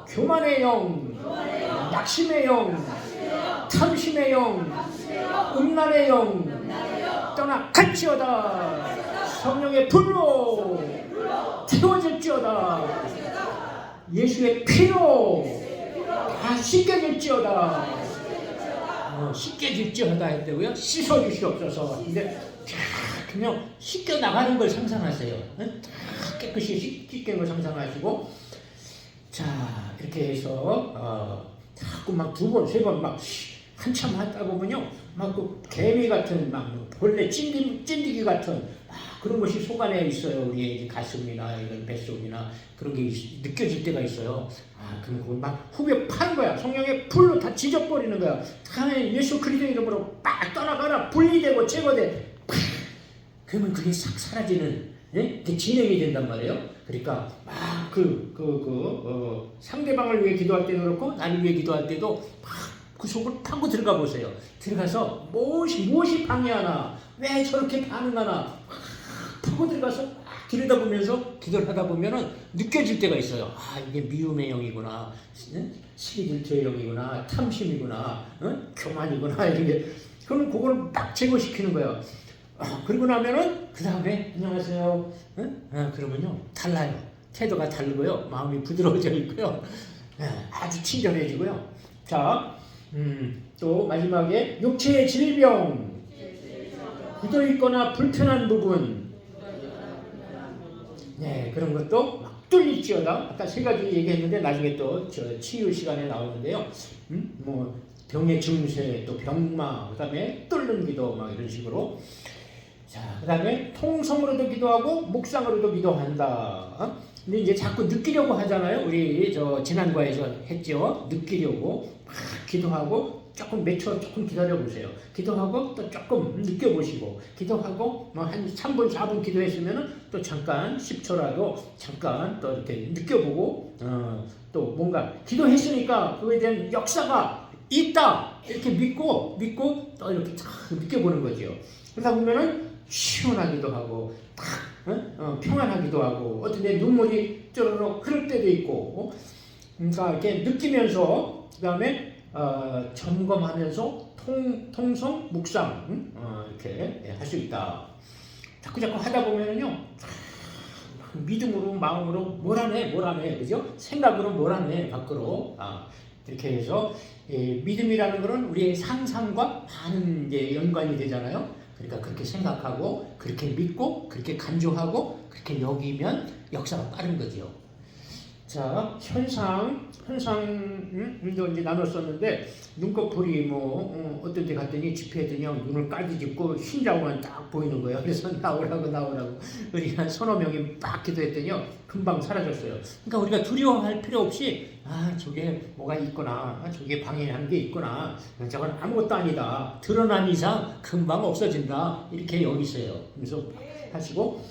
교만의 영, 낙심의 영, 탐심의 영, 음란의 영 떠나 갈지어다. 성령의 불로 태워질지어다. 예수의 피로 다 씻겨질지어다. 씻겨질지어다 했다고요? 씻어주시옵소서. 근데 그냥 씻겨 나가는 걸 상상하세요. 다 깨끗이 씻기는 걸 상상하시고, 자 이렇게 해서 자꾸 막 2번, 3번 막 한참 하다 보면요, 막 그 개미 같은, 막 벌레 찐디기 같은 그런 것이 속안에 있어요. 우리의 가슴이나 이런 뱃속이나 그런 게 느껴질 때가 있어요. 그럼 그걸 막 후벼 파는 거야. 성령의 불로 다 지져버리는 거야. 다음에 예수 그리스도 이름으로 빡 떠나가라. 분리되고 제거돼. 그러면 그게 싹 사라지는, 그게 진행이 된단 말이에요. 그러니까 막 상대방을 위해 기도할 때도 그렇고, 나를 위해 기도할 때도 막 그 속을 파고 들어가 보세요. 들어가서 무엇이 방해하나, 왜 저렇게 반응하나, 파고 들어가서 들여다보면서 기도를 하다 보면은 느껴질 때가 있어요. 이게 미움의 영이구나, 시기질투의 영이구나, 탐심이구나, 교만이구나, 이렇게. 그럼 그걸 막 제거시키는 거예요. 그리고 나면은 그 다음에 안녕하세요. 그러면요 달라요. 태도가 다르고요, 마음이 부드러워져 있고요, 아주 친절해지고요. 자, 또 마지막에 육체의 질병, 굳어있거나 불편한 부분, 그런 것도 막 뚫릴지어다. 아까 3가지 얘기했는데 나중에 또 치유 시간에 나오는데요. 병의 증세, 또 병마, 그다음에 뚫는 기도 막 이런 식으로. 자, 그다음에 통성으로도 기도하고 묵상으로도 기도한다. 근데 이제 자꾸 느끼려고 하잖아요. 우리 저 지난과에서 했죠. 느끼려고 막 기도하고 조금 몇 초 조금 기다려 보세요. 기도하고 또 조금 느껴보시고 기도하고 뭐 한 3분 4분 기도했으면은 또 잠깐 10초라도 잠깐 또 이렇게 느껴보고 또 뭔가 기도했으니까 그거에 대한 역사가 있다 이렇게 믿고 또 이렇게 쫙 느껴보는 거죠. 그러다 보면은 시원하기도 하고 딱 평안하기도 하고 어떤 데 눈물이 쩌르륵 흐를 때도 있고 그러니까 이렇게 느끼면서 그 다음에 점검하면서 통성 묵상 이렇게 할 수 있다. 자꾸 하다 보면은요 믿음으로 마음으로 뭘 하네 그죠? 생각으로 뭘 하네 밖으로 이렇게 해서 믿음이라는 것은 우리의 상상과 많은 이제 연관이 되잖아요. 그러니까 그렇게 생각하고 그렇게 믿고 그렇게 간주하고 그렇게 여기면 역사가 빠른 거죠. 자, 현상도 이제 나눴었는데 눈꺼풀이 어떤 데 갔더니 집회했더니 눈을 깔뒤집고 흰자국만 딱 보이는 거예요. 그래서 나오라고 우리 한 서너 명이 막 기도했더니요 금방 사라졌어요. 그러니까 우리가 두려워할 필요 없이 저게 뭐가 있구나, 저게 방해하는 게 있구나, 저건 아무것도 아니다, 드러난 이상 금방 없어진다 이렇게 여기세요. 그래서 하시고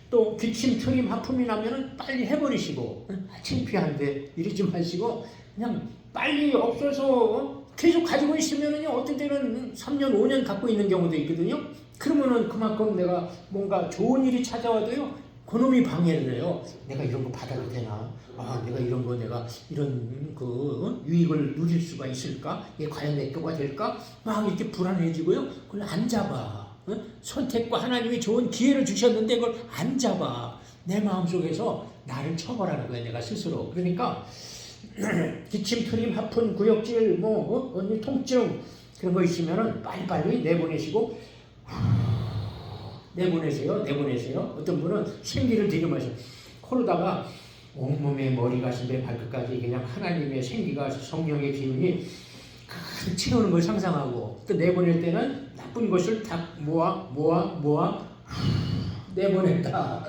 또 기침, 트림, 하품이 나면은 빨리 해버리시고 창피한데 이러지 마시고 그냥 빨리 없어서 계속 가지고 있으면은요 어떤 때는 3년, 5년 갖고 있는 경우도 있거든요. 그러면은 그만큼 내가 뭔가 좋은 일이 찾아와도요 그놈이 방해를 해요. 내가 이런 거 받아도 되나? 내가 이런 거 내가 이런 그 유익을 누릴 수가 있을까? 이게 과연 내 거가 될까? 막 이렇게 불안해지고요. 그걸 안 잡아. 선택과 하나님이 좋은 기회를 주셨는데 그걸 안 잡아. 내 마음속에서 나를 처벌하는 거야 내가 스스로. 그러니까 기침, 트림, 하품, 구역질, 언니 통증 그런 거 있으면은 빨리빨리 내보내시고 내보내세요. 어떤 분은 생기를 들이마셔 코로다가 온몸에 머리, 가슴에 발끝까지 그냥 하나님의 생기가 성령의 기운이 가득 채우는 걸 상상하고 또 내보낼 때는 나쁜 것을 다 모아 내보낸다.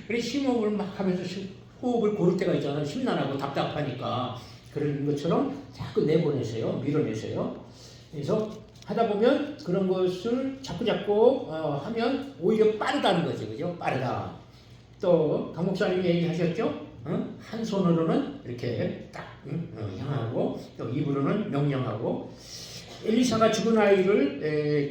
그래서 심호흡을 막 하면서 호흡을 고를 때가 있잖아요. 심란하고 답답하니까 그런 것처럼 자꾸 내보내세요. 밀어내세요. 그래서 하다 보면 그런 것을 자꾸 하면 오히려 빠르다는 거죠. 그죠? 빠르다. 또 강 목사님이 얘기하셨죠? 한 손으로는 이렇게 딱 향하고 또 입으로는 명령하고 엘리사가 죽은 아이를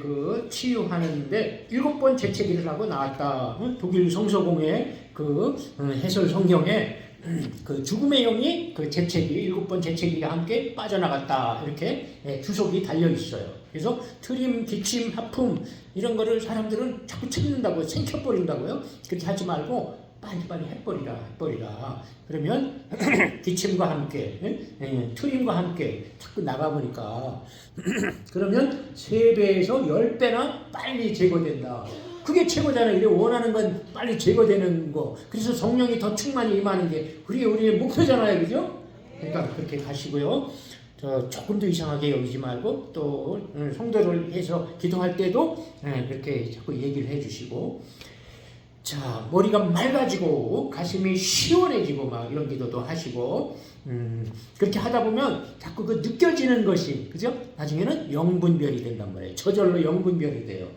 치유하는데 7번 재채기를 하고 나왔다. 독일 성서공회 그 해설 성경에 그 죽음의 영이 그 재채기 7번 재채기가 함께 빠져나갔다 이렇게 주석이 달려 있어요. 그래서 트림, 기침, 하품 이런 거를 사람들은 자꾸 참는다고 생켜버린다고요. 그렇게 하지 말고 빨리빨리 해버리라. 그러면 기침과 함께 트림과 함께 자꾸 나가보니까 그러면 3배에서 10배나 빨리 제거된다. 그게 최고잖아요. 우리 원하는 건 빨리 제거되는 거. 그래서 성령이 더 충만히 임하는 게 우리의 목표잖아요. 그죠? 그러니까 그렇게 가시고요. 조금 더 이상하게 여기지 말고 또 성도를 해서 기도할 때도 그렇게 자꾸 얘기를 해주시고 자, 머리가 맑아지고 가슴이 시원해지고 막 이런 기도도 하시고 그렇게 하다 보면 자꾸 그 느껴지는 것이 그죠? 나중에는 영분별이 된단 말이에요. 저절로 영분별이 돼요.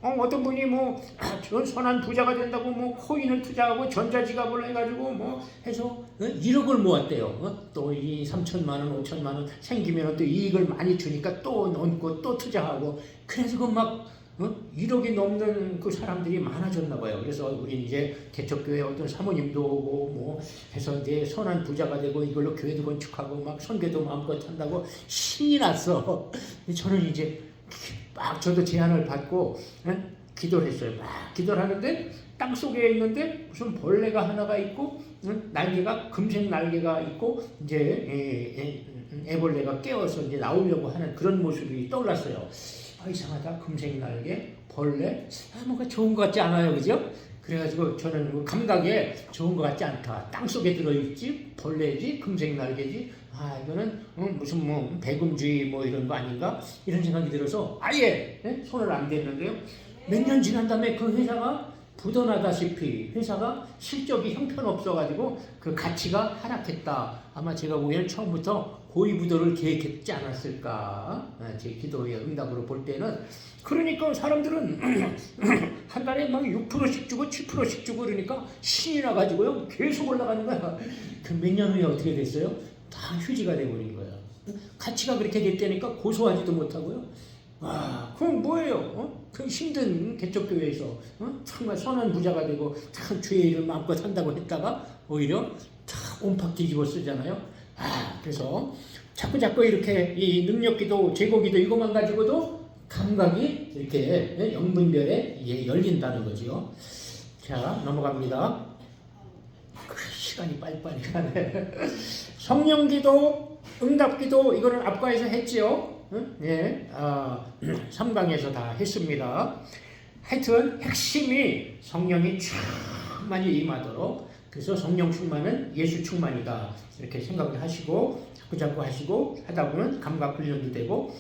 어떤 분이 선한 부자가 된다고 코인을 투자하고 전자지갑을 해가지고 해서 1억을 모았대요. 또 이 3천만 원, 5천만 원 생기면 또 이익을 많이 주니까 또 넣고 또 투자하고 그래서 1억이 넘는 그 사람들이 많아졌나 봐요. 그래서 우리 이제 개척교회 어떤 사모님도 오고 해서 이제 선한 부자가 되고 이걸로 교회도 건축하고 막 선교도 마음껏 한다고 신이 났어. 저는 이제 막 저도 제안을 받고 기도를 했어요. 막 기도를 하는데 땅 속에 있는데 무슨 벌레가 하나가 있고 날개가 금색 날개가 있고 이제 애벌레가 깨어서 이제 나오려고 하는 그런 모습이 떠올랐어요. 이상하다. 금색 날개, 벌레, 뭔가 좋은 것 같지 않아요, 그죠? 그래가지고 저는 뭐 감각에 좋은 것 같지 않다. 땅 속에 들어있지, 벌레지, 금색 날개지. 아 이거는 무슨 뭐 배금주의 뭐 이런 거 아닌가 이런 생각이 들어서 아예 손을 안 댔는데요. 몇 년 지난 다음에 그 회사가 부도나다시피 회사가 실적이 형편없어가지고 그 가치가 하락했다. 아마 제가 보기에는 처음부터 고위부도를 계획했지 않았을까. 제 기도의 응답으로 볼 때는. 그러니까 사람들은 한 달에 막 6%씩 주고 7%씩 주고 그러니까 신이 나가지고요 계속 올라가는 거야. 그 몇 년 후에 어떻게 됐어요? 다 휴지가 돼버린 거야. 가치가 그렇게 됐다니까 고소하지도 못하고요. 와, 그건 뭐예요? 그 힘든 개척교회에서 정말 선한 부자가 되고 참 주의 일을 마음껏 한다고 했다가 오히려 참 온팍 뒤집어 쓰잖아요. 그래서 자꾸 이렇게 이 능력기도 제고기도 이것만 가지고도 감각이 이렇게 영분별에 열린다는 거지요. 자, 넘어갑니다. 시간이 빨리빨리 가네. 성령기도, 응답기도 이거는 앞과에서 했지요. 네, 3강에서 다 했습니다. 하여튼 핵심이 성령이 충만히 임하도록, 그래서 성령 충만은 예수 충만이다 이렇게 생각을 하시고 자꾸 하시고 하다 보면 감각 훈련도 되고.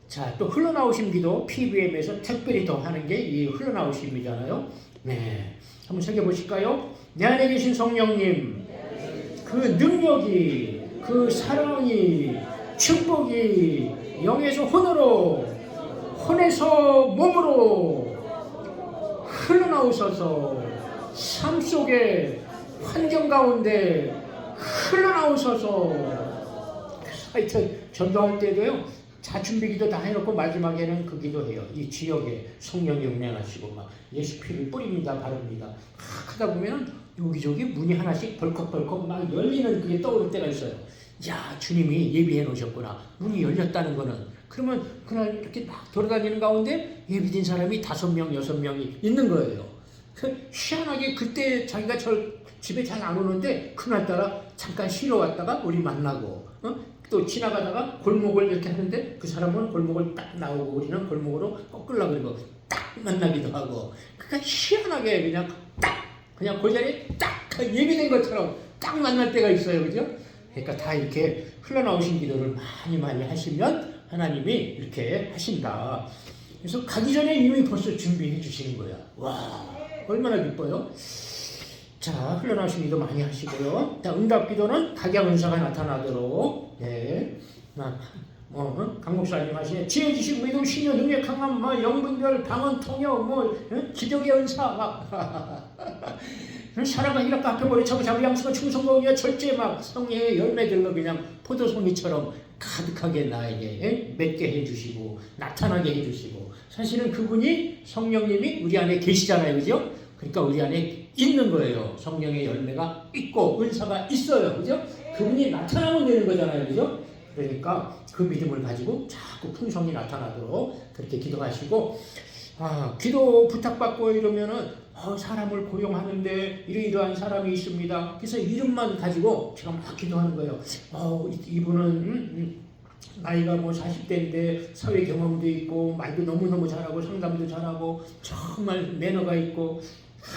자, 또 흘러나오신 기도 PBM에서 특별히 더 하는 게 이 흘러나오심이잖아요. 네, 한번 새겨보실까요? 내 안에 계신 성령님, 그 능력이, 그 사랑이, 축복이 영에서 혼으로, 혼에서 몸으로 흘러나오셔서 삶 속에 환경 가운데 흘러나오셔서. 하여튼 전도할 때도요 자준비기도 다 해놓고 마지막에는 그 기도해요. 이 지역에 성령이 운행하시고 막 예수 피를 뿌립니다, 바릅니다. 하다 보면 여기저기 문이 하나씩 벌컥벌컥 막 열리는 그게 떠오를 때가 있어요. 야, 주님이 예비해 놓으셨구나. 문이 열렸다는 거는. 그러면 그날 이렇게 막 돌아다니는 가운데 예비된 사람이 5명, 6명이 있는 거예요. 희한하게 그때 자기가 집에 잘 안 오는데 그날따라 잠깐 쉬러 왔다가 우리 만나고, 또 지나가다가 골목을 이렇게 하는데 그 사람은 골목을 딱 나오고 우리는 골목으로 꺾으려고 그러고 딱 만나기도 하고. 그러니까 희한하게 그냥 그 자리에 딱 예비된 것처럼 딱 만날 때가 있어요. 그죠? 그러니까 다 이렇게 흘러나오신 기도를 많이 하시면 하나님이 이렇게 하신다. 그래서 가기 전에 이미 벌써 준비해 주시는 거야. 와, 얼마나 기뻐요? 자, 흘러나오신 기도 많이 하시고요. 자, 응답 기도는 각양 은사가 나타나도록. 네. 강 목사님 하시네. 지혜, 지식, 믿음, 신유, 능력, 강함, 영분별, 방언, 통역, 기적의 은사, 사람과 희락과 합해 머리 차고 자부 양수가 충성과 은혜와 절제 막 성령의 열매들로 그냥 포도송이처럼 가득하게 나에게 맺게 해주시고 나타나게 해주시고. 사실은 그분이 성령님이 우리 안에 계시잖아요, 그죠? 그러니까 우리 안에 있는 거예요. 성령의 열매가 있고 은사가 있어요, 그죠? 그분이 나타나면 되는 거잖아요, 그죠? 그러니까 그 믿음을 가지고 자꾸 풍성이 나타나도록 그렇게 기도하시고. 기도 부탁받고 이러면은 사람을 고용하는데 이러이러한 사람이 있습니다. 그래서 이름만 가지고 제가 막 기도하는 거예요. 이분은 나이가 뭐 40대인데 사회 경험도 있고 말도 너무너무 잘하고 상담도 잘하고 정말 매너가 있고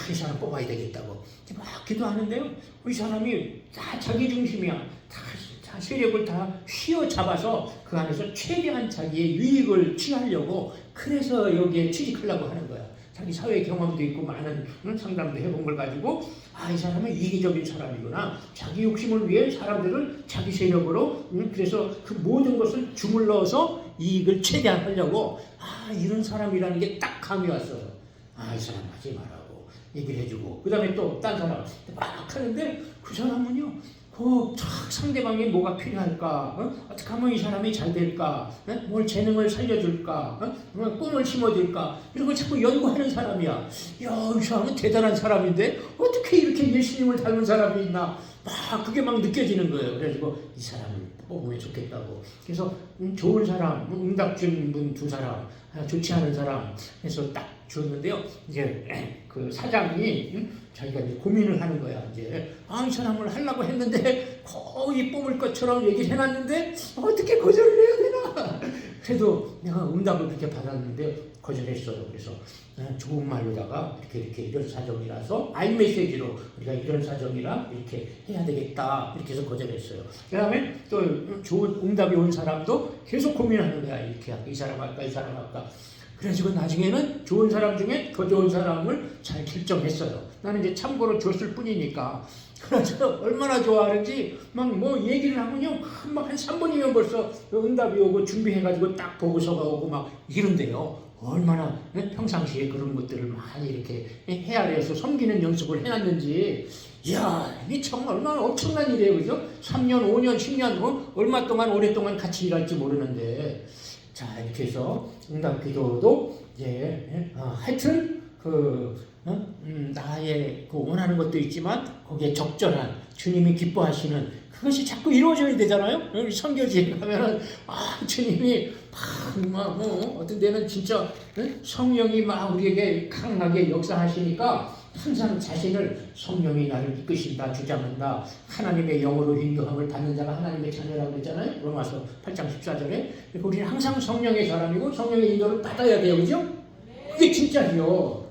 이 사람 뽑아야 되겠다고 막 기도하는데요. 이 사람이 다 자기 중심이야. 다 세력을 다 휘어잡아서 그 안에서 최대한 자기의 유익을 취하려고, 그래서 여기에 취직하려고 하는 거야. 자기 사회 경험도 있고 많은 상담도 해본 걸 가지고 이 사람은 이기적인 사람이구나. 자기 욕심을 위해 사람들을 자기 세력으로 그래서 그 모든 것을 주물러서 이익을 최대한 하려고 이런 사람이라는 게 딱 감이 왔어요. 이 사람 하지 말라고 얘기를 해주고, 그 다음에 또 딴 사람 막 하는데 그 사람은요 상대방이 뭐가 필요할까? 어떻게 하면 이 사람이 잘 될까? 뭘 재능을 살려줄까? 꿈을 심어줄까? 이런 걸 자꾸 연구하는 사람이야. 이 사람은 대단한 사람인데 어떻게 이렇게 예수님을 닮은 사람이 있나? 그게 막 느껴지는 거예요. 그래가지고 이 사람을 뽑으면 좋겠다고. 그래서 좋은 사람, 응답 준 분 2사람, 좋지 않은 사람 해서 딱 줬는데요. 이제 그 사장이 자기가 이제 고민을 하는 거야. 이제 이 사람을 하려고 했는데 거의 뽑을 것처럼 얘기를 해놨는데 어떻게 거절을 해야 되나? 그래도 내가 응답을 그렇게 받았는데 거절했어요. 그래서 좋은 말로다가 이렇게 이런 사정이라서 아이메시지로 우리가 이런 사정이라 이렇게 해야 되겠다 이렇게 해서 거절했어요. 그 다음에 또 좋은 응답이 온 사람도 계속 고민하는 거야. 이렇게 할까, 이 사람 할까, 이 사람 할까. 그래가지고 나중에는 좋은 사람 중에 더 좋은 사람을 잘 결정했어요. 나는 이제 참고로 줬을 뿐이니까. 그래서 얼마나 좋아하는지 막 뭐 얘기를 하면요, 막 한 3분이면 벌써 응답이 오고 준비해가지고 딱 보고서가 오고 막 이런데요. 얼마나 평상시에 그런 것들을 많이 이렇게 헤아려서 섬기는 연습을 해놨는지, 이야, 이게 정말 얼마나 엄청난 일이에요, 그죠? 3년, 5년, 10년, 얼마 동안, 오랫동안 같이 일할지 모르는데, 자, 이렇게 해서 응답 기도도, 하여튼, 나의 그 원하는 것도 있지만, 거기에 적절한 주님이 기뻐하시는 그것이 자꾸 이루어져야 되잖아요? 여기 선교지에 가면은, 주님이 막, 어떤 데는 진짜 성령이 막 우리에게 강하게 역사하시니까 항상 자신을 성령이 나를 이끄신다, 주장한다, 하나님의 영으로 인도함을 받는 자가 하나님의 자녀라고 그랬잖아요. 로마서 8장 14절에. 우리는 항상 성령의 사람이고 성령의 인도를 받아야 돼요. 그죠? 그게 진짜죠.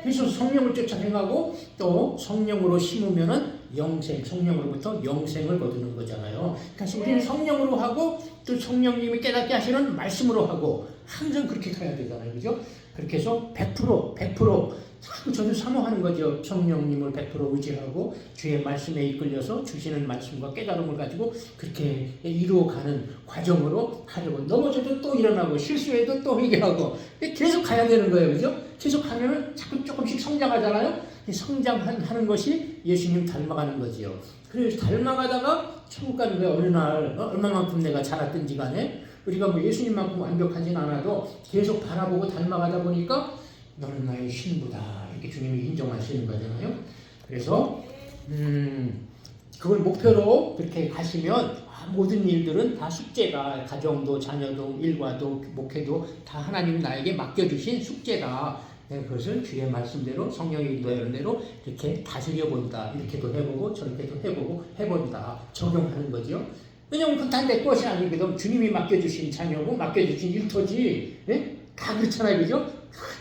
그래서 성령을 쫓아 행하고 또 성령으로 심으면은 영생, 성령으로부터 영생을 거두는 거잖아요. 그래서 우리는 성령으로 하고 또 성령님이 깨닫게 하시는 말씀으로 하고 항상 그렇게 가야 되잖아요. 그죠? 그렇게 해서 100% 자꾸 저는 사모하는 거죠. 성령님을 100% 의지하고 주의 말씀에 이끌려서 주시는 말씀과 깨달음을 가지고 그렇게 이루어가는 과정으로 하려고, 넘어져도 또 일어나고 실수해도 또 회개하고 계속 가야 되는 거예요. 그죠? 계속 가면은 자꾸 조금씩 성장하잖아요. 성장하는 것이 예수님 닮아가는 거지요. 그래서 닮아가다가 천국 가는 거예요. 어느 날 얼마만큼 내가 자랐든지 간에 우리가 뭐 예수님만큼 완벽하진 않아도 계속 바라보고 닮아가다 보니까 너는 나의 신부다 이렇게 주님이 인정하시는 거잖아요. 그래서 그걸 목표로 그렇게 가시면 모든 일들은 다 숙제가, 가정도 자녀도 일과도 목회도 다 하나님이 나에게 맡겨주신 숙제다. 그것을 주의 말씀대로 성령의 인도하는 대로 이렇게 다스려 본다. 이렇게도 해보고 저렇게도 해보고 해본다. 적용하는 거죠. 왜냐하면 그건 다 내 것이 아니거든. 주님이 맡겨주신 자녀고 맡겨주신 일터지. 다 그렇잖아요. 그죠?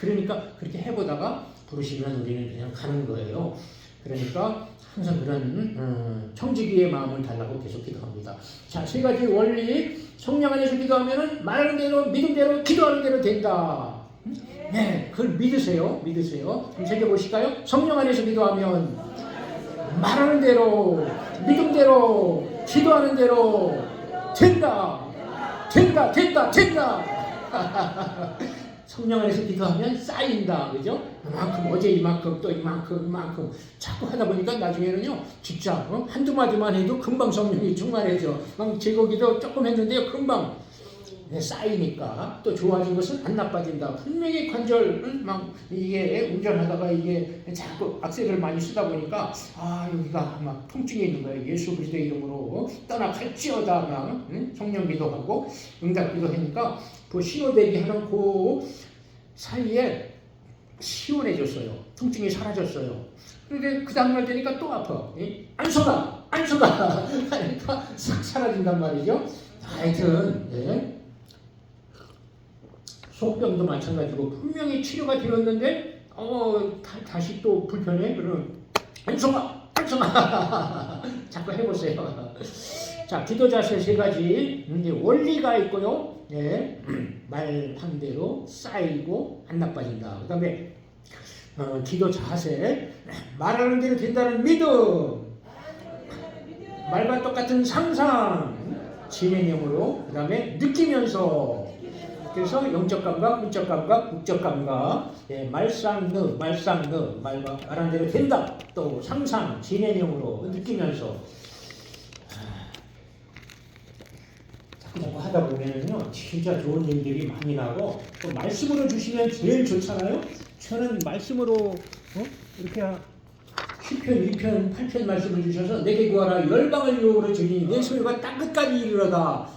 그러니까 그렇게 해보다가 부르시면 우리는 그냥 가는 거예요. 그러니까 항상 그런 청지기의 마음을 달라고 계속 기도합니다. 자, 세 가지 원리. 성령 안에서 기도하면은 말하는 대로 믿음대로 기도하는 대로 된다. 네, 그걸 믿으세요. 좀 새겨보실까요? 성령 안에서 기도하면 말하는 대로 믿음대로 기도하는 대로 된다. 성령 안에서 기도하면 쌓인다. 그죠? 이만큼, 어제 이만큼, 또 이만큼 자꾸 하다 보니까 나중에는요, 진짜 한두 마디만 해도 금방 성령이 충만해져. 막 제거기도 조금 했는데요, 금방 쌓이니까 또 좋아진 것은 안 나빠진다. 분명히 관절 막 이게 운전하다가 이게 자꾸 악셀을 많이 쓰다 보니까 여기가 막 통증이 있는 거예요. 예수 그리스도의 이름으로 떠나갈지어다 막 성령 기도하고 응답 기도하니까 그 신호대기 하는 그 사이에 시원해졌어요. 통증이 사라졌어요. 그런데 그 다음날 되니까 또 아파. 안 속아 하니까 싹 사라진단 말이죠. 하여튼 속병도 마찬가지고 분명히 치료가 되었는데 다시 또 불편해. 그러면 안 속아 자꾸 해보세요. 자, 기도 자세 세 가지. 이제 원리가 있고요. 말한 대로 쌓이고 안 나빠진다. 그 다음에 기도 자세. 말하는 대로 된다는 믿음. 말과 똑같은 상상. 진행형으로. 그 다음에 느끼면서. 그래서 영적 감각, 문적 감각, 국적 감각, 말상느, 말과 말한 대로 된다. 또 상상, 진행형으로 느끼면서 자꾸 하다 보면은요, 진짜 좋은 일들이 많이 나고 또 말씀으로 주시면 제일 좋잖아요. 저는 말씀으로 이렇게 10편, 2편, 8편 말씀을 주셔서 내게 구하라 열방을 유혹으로 주니 내 소유가 땅끝까지 이르러다.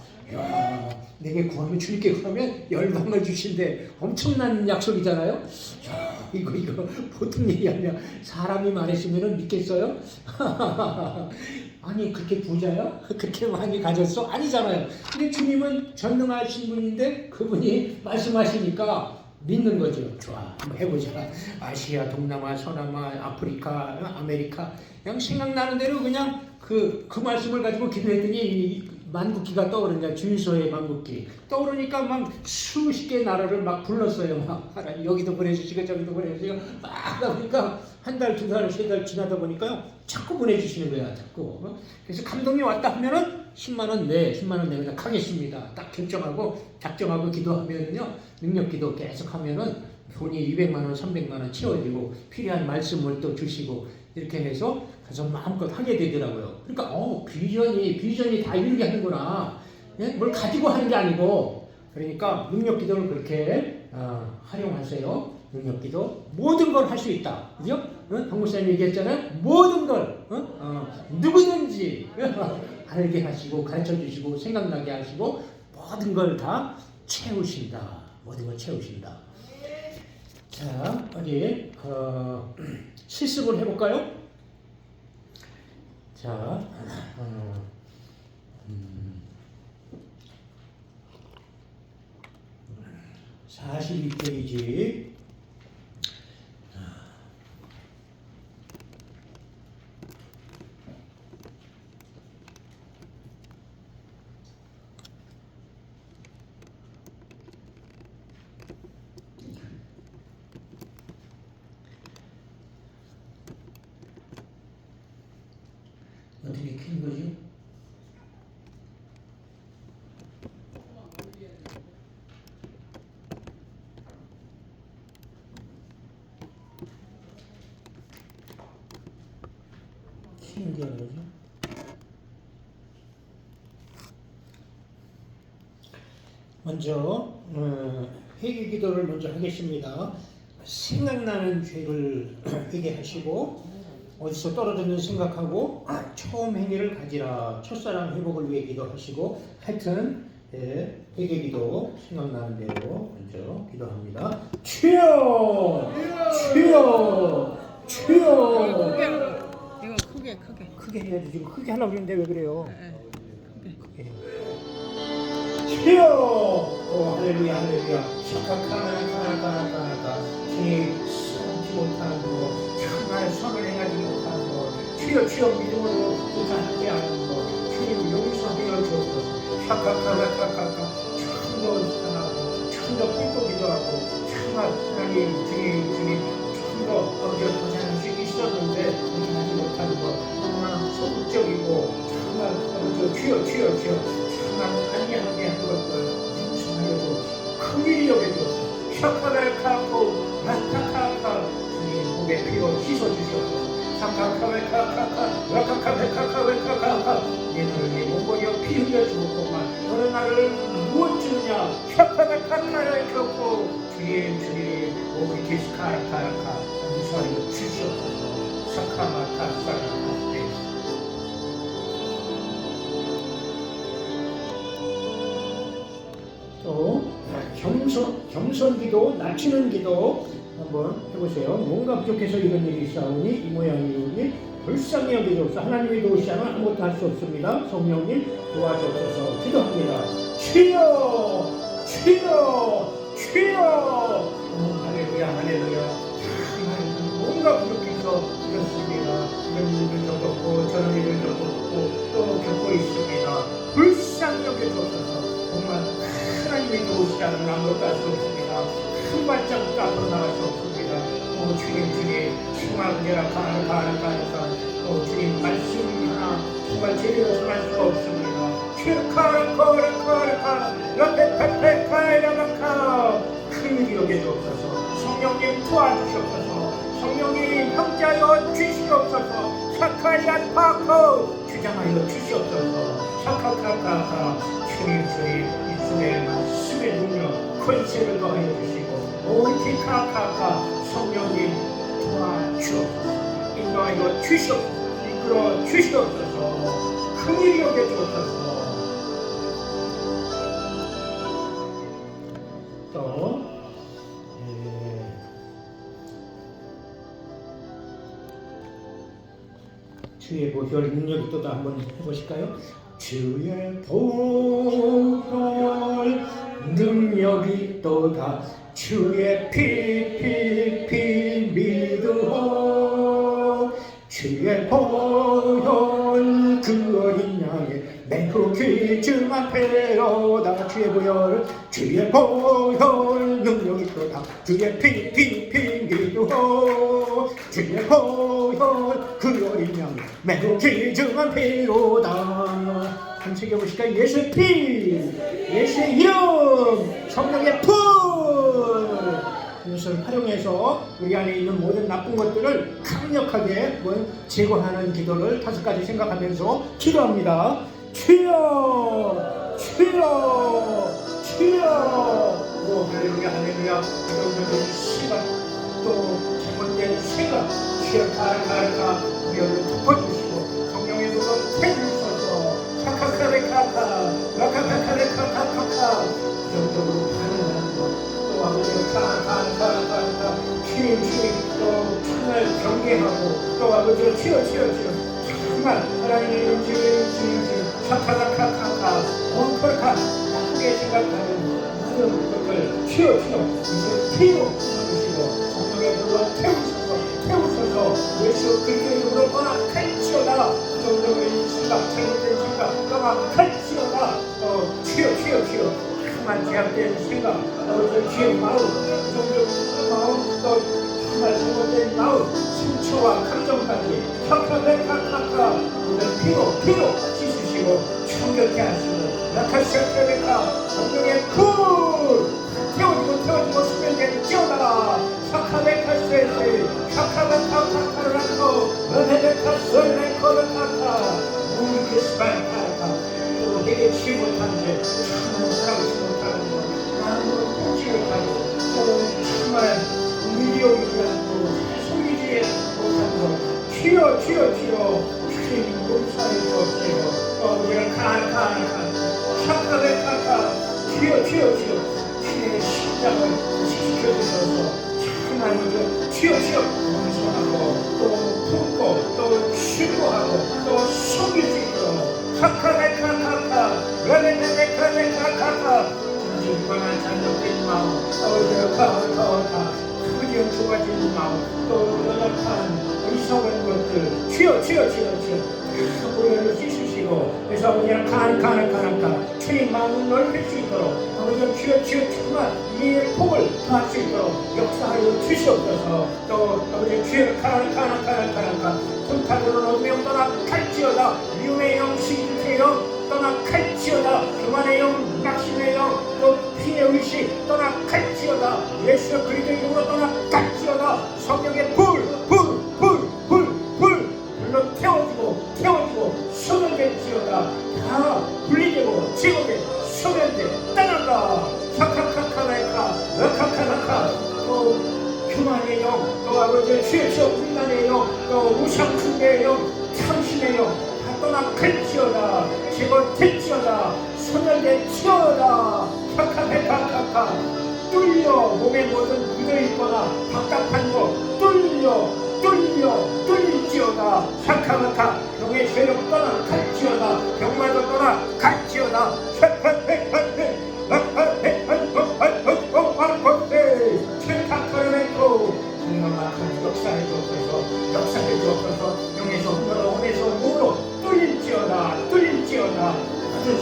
내게 구하면 주님께 구하면 열방을 주신대. 엄청난 약속이잖아요. 이거 보통 얘기 아니야. 사람이 말했으면 믿겠어요? 아니 그렇게 부자야? 그렇게 많이 가졌어? 아니잖아요. 근데 주님은 전능하신 분인데 그분이 말씀하시니까 믿는 거죠. 좋아, 한번 해보자. 아시아, 동남아, 서남아, 아프리카, 아메리카 그냥 생각나는 대로 그냥 그 말씀을 가지고 기도했더니 이 만국기가 떠오르냐. 주유소의 만국기 떠오르니까 막 수십 개 나라를 막 불렀어요. 막 하나님 여기도 보내주시고 저기도 보내주시고 막 하다 보니까 한 달, 두 달, 세 달 지나다 보니까요 자꾸 보내주시는 거야. 자꾸. 그래서 감동이 왔다 하면은 10만 원 내, 10만 원 내 그냥 가겠습니다. 딱 결정하고 작정하고 기도하면은요 능력 기도 계속 하면은 돈이 200만 원, 300만 원 채워지고 필요한 말씀을 또 주시고 이렇게 해서 가서 마음껏 하게 되더라고요. 그러니까 비전이 다 이루게 하는구나. 예? 뭘 가지고 하는 게 아니고 그러니까 능력 기도를 그렇게 활용하세요. 능력 기도 모든 걸 할 수 있다. 그죠? 박 목사님 얘기했잖아요. 모든 걸 누구든지 알게 하시고 가르쳐 주시고 생각나게 하시고 모든 걸 다 채우신다. 모든 걸 채우신다. 자, 어디 실습을 해볼까요? 자, 42페이지. 어떻게 킨 거지? 신기한 거죠? 먼저 회개 기도를 먼저 하겠습니다. 생각나는 죄를 회개하시고 어디서 떨어졌는지 생각하고 처음 행위를 가지라. 첫사랑 회복을 위해 기도하시고 하여튼 회개 기도 생각나는 대로 먼저 기도합니다. 주여! 주여! 주여! 이거 크게 크게 해야지. 지금 크게 하려고 그랬는데 왜 그래요? 크게. 주여! 오, 할렐루야, 할렐루야. 시카카나카나카나카나카. 주님, 참지 못하는 거, 정말 선을 행하지 못하는 거, 주여 믿음으로 부탁하지 않은 거, 주님 용서하여 주옵소서. 샤카카나카카카. 참도 하나고, 참도 삐고 기도하고, 정말 하나님, 주님, 참도 어디에 도전할 수 있었는데, 도전하지 못하는 거, 너무나 소극적이고, 정말 주여. 정말 안미하게 한 것들 용서하여 주옵소서. 큰일이 여겨주옵소서. 샤카라카코 라카카카 주님 목에 피로 씻어주시옵소서. 샤카카웨카카카 라카카웨카카웨카카카 내 몸보여 피 흘려주었구만. 너는 나를 무엇 주느냐. 샤카라카카라카코 주님 오비티스카라카라카 용서하여 주시옵소서. 샤카마카사라카 또 겸손 기도, 낮추는 기도 한번 해보세요. 뭔가 부족해서 이런 일이 있사오니 이 모양이오니 불쌍히 여기소서. 하나님이 도우시지 않으면 아무것도 할 수 없습니다. 성령님 도와주옵소서. 기도합니다. 주여! 할렐루야. 뭔가 부족해서 이렇습니다. 이런 일을 겪었고 저런 일을 겪었고 또 겪고 있습니다. 불쌍히 여겨주옵소서. 정말 하나님이 도우시지 않으면 아무것도 할 수 없습니다. 큰 발자국도 앞으로 나갈 수 없습니다. 주님 정말 은혜라 가나서 주님 말씀 하나 정말 제대로 전할 수가 없습니다. 큰일이 여겨주옵소서. 성령님 도와주시옵소서. 성령님 함께하여 주시옵소서. 샤카리안 파커 주장하여 주시옵소서. 샤카카카카 주님 이스라엘 말씀의 능력 권세를 더하여 주시고 오티카카카 성령님 도와주옵소서. 인도하여 주시옵소서. 이끌어 주시옵소서. 큰일이 여겨주옵소서. 또 주의 보혈 능력이 또다 한번 해보실까요? 주의 보혈 능력이 또다 주의 피 믿으오 주의 보혈 그 어린 양의 매우 귀중한 패로다 주의 보혈 능력이 또다 주의 피 믿으오 주의 보혈 그 어린 양의 매우 귀중한 패로다 한번 보실까요? 예수의 피 예수의 이름 성령의 불 이것을 활용해서 우리 안에 있는 모든 나쁜 것들을 강력하게 제거하는 기도를 5가지 생각하면서 기도합니다. 주여 주여 주여 오 할렐루야 할렐루야 여러분들 시간 또 잘못된 생각 주여 가르가 우리 얼굴 덮어주시고 성령의 불로 태우셔서 카카카레카카 라카카카레카카카카 영적으로 반응하는 것또 아버지가 카카카카카 주님 또 정말 경계하고 또 아버지가 치여 정말 하나님의 주님 샤카라카카카 원컬카 나쁘게 생각하는 모든 것들 치여 이제 피로 주시고 성령의 불로 태우셔서 예수 그리스도의 이름으로 떠나갈지어다 부정적인 생각 잘못된 생각 떠나갈지어다 치여 정말 제약된 생각 주의 마음 부정적인 마음 또 정말 잘못된 마음 상처와 감정까지 카카카카카 오늘 피로 씻으시고 청결케 하시고 라카시아테베카 성령의 불 태워지고 수면되지어다 카카베카스에세 카카베카카라코 레베카스레코르카카 우리스바이카카 또 내게 취 못한 죄 참으로 살아오지 못하는 것 마음으로 꽂지 못하고 또 정말 의리오기가 또 소리지에 못한 것 치여 주님 용서해 주옵시고 또 우리가 카카베카카 치여 주의 심장을 지켜주셔서 하나님을 치여 용서하고 또 품고 또 신고하고 또 속일 수 있도록 카카베카카카 레베카베카카카 진정한 잘못된 마음 어디가 그리고 좁아진 마음 또 연약한 이성한 것들 치여 보혈로 씻으시고 그래서 그냥 가나 주님 마음을 넓힐 수 있도록 아버지가 치여 정말 이의 폭을 더할 수 있도록 역사하여 주시옵소서 또 아버지 주여 가나 불타고는 어둠의 영 떠나갈지어다 미움의 영 시기의 영 떠나갈지어다 교만의 영 낙심의 영 또 피의 의식 떠나갈지어다 예수 그리스도의 이름으로 떠나갈지어다 성령의 불로 태워지고 소멸될지어다 다 분리되고 제거돼 소멸돼 떠난다 카카카카라이카 카카카카 또 교만의 영 또 아버지의 죄서 분란의 영 또 우상숭배의 영 탐심의 영 다 떠나갈지어다 제거될지어다 소멸될지어다 카카카카카 뚫려 몸에 모든 묻어있거나 답답한 거 뚫릴지어다 샤카마카 병의 죄력 떠나갈지어다 병마도 떠나갈지어다 성령만큼 역사해 주옵소서 영에서 혼에서 몸으로 뚫릴지어다 모든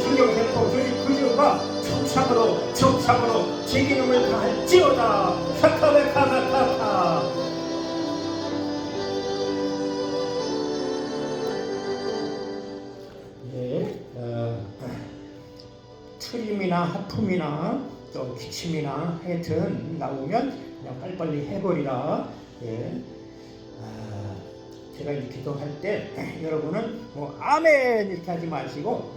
신경세포 조직 구조가 정상으로 제 기능을 다할지어다 샤카베카마카카 트림이나 하품이나 또 기침이나 하여튼 나오면 그냥 빨리빨리 해버리라. 제가 이 기도할 때 여러분은 뭐 아멘 이렇게 하지 마시고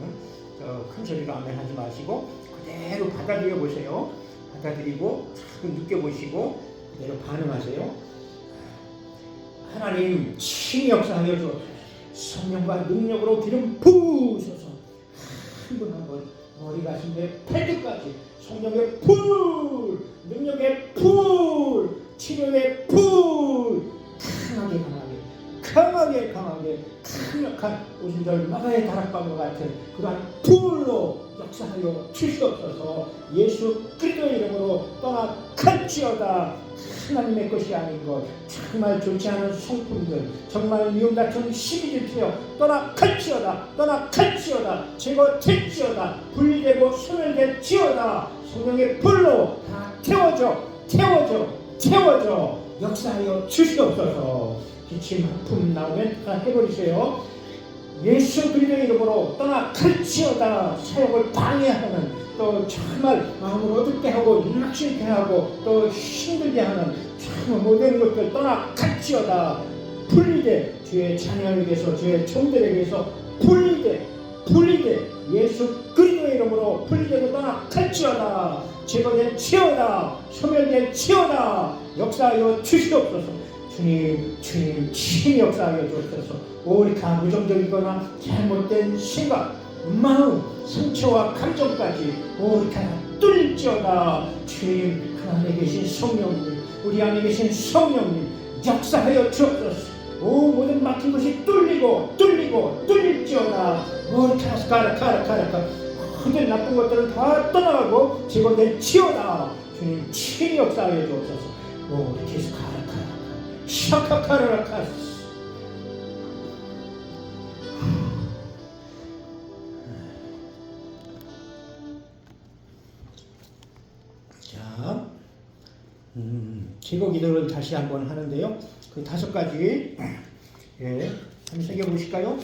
큰 소리로 아멘 하지 마시고 그대로 받아들여 보세요. 받아들이고 조금 느껴보시고 그대로 반응하세요. 하나님 친히 역사하여 주 성령과 능력으로 기름 부으셔서 한 분 한 분 머리 가슴에 팔뚝까지 성령의 불, 능력의 불, 치료의 불 강하게 강하게 오순절 마가의 다락방과 같은 그러한 불로 역사하여 주시옵소서. 예수 그리스도의 이름으로 떠나갈지어다. 하나님의 것이 아닌 것, 정말 좋지 않은 성품들, 정말 미움 다툼 시기질지어 떠나갈지어다. 떠나갈지어다. 제거될지어다. 분리되고 소멸될지어다. 성령의 불로 다 태워져 역사하여 주시옵소서. 기침 한품 나오면 다 해버리세요. 예수 그리스도의 이름으로 떠나갈지어다. 사역을 방해하는, 또 정말 마음을 어둡게 하고 낙심케 하고 또 힘들게 하는 참 모든 것들 떠나갈지어다. 분리돼. 주의 자녀에게서, 주의 종들에게서 분리돼 예수 그리스도의 이름으로 분리되고 떠나갈지어다. 제거될지어다. 소멸될지어다. 역사하여 주시옵소서. 주님 친히 역사하여 주옵소서. 오리카 무정적이거나 잘못된 생각, 마음, 상처와 감정까지 오리카 뚫릴지어다. 주님, 그 안에 계신 성령님, 우리 안에 계신 성령님 역사하여 주옵소서. 오, 모든 막힌 것이 뚫릴지어다. 오리카 카라카 모든 나쁜 것들은 다 떠나가고 제거될지어다. 주님 친히 역사하여 주옵소서. 오, 계속 샤카카라카스. 자, 기도 기도를 다시 한번 하는데요. 그 5가지 한번 새겨보실까요?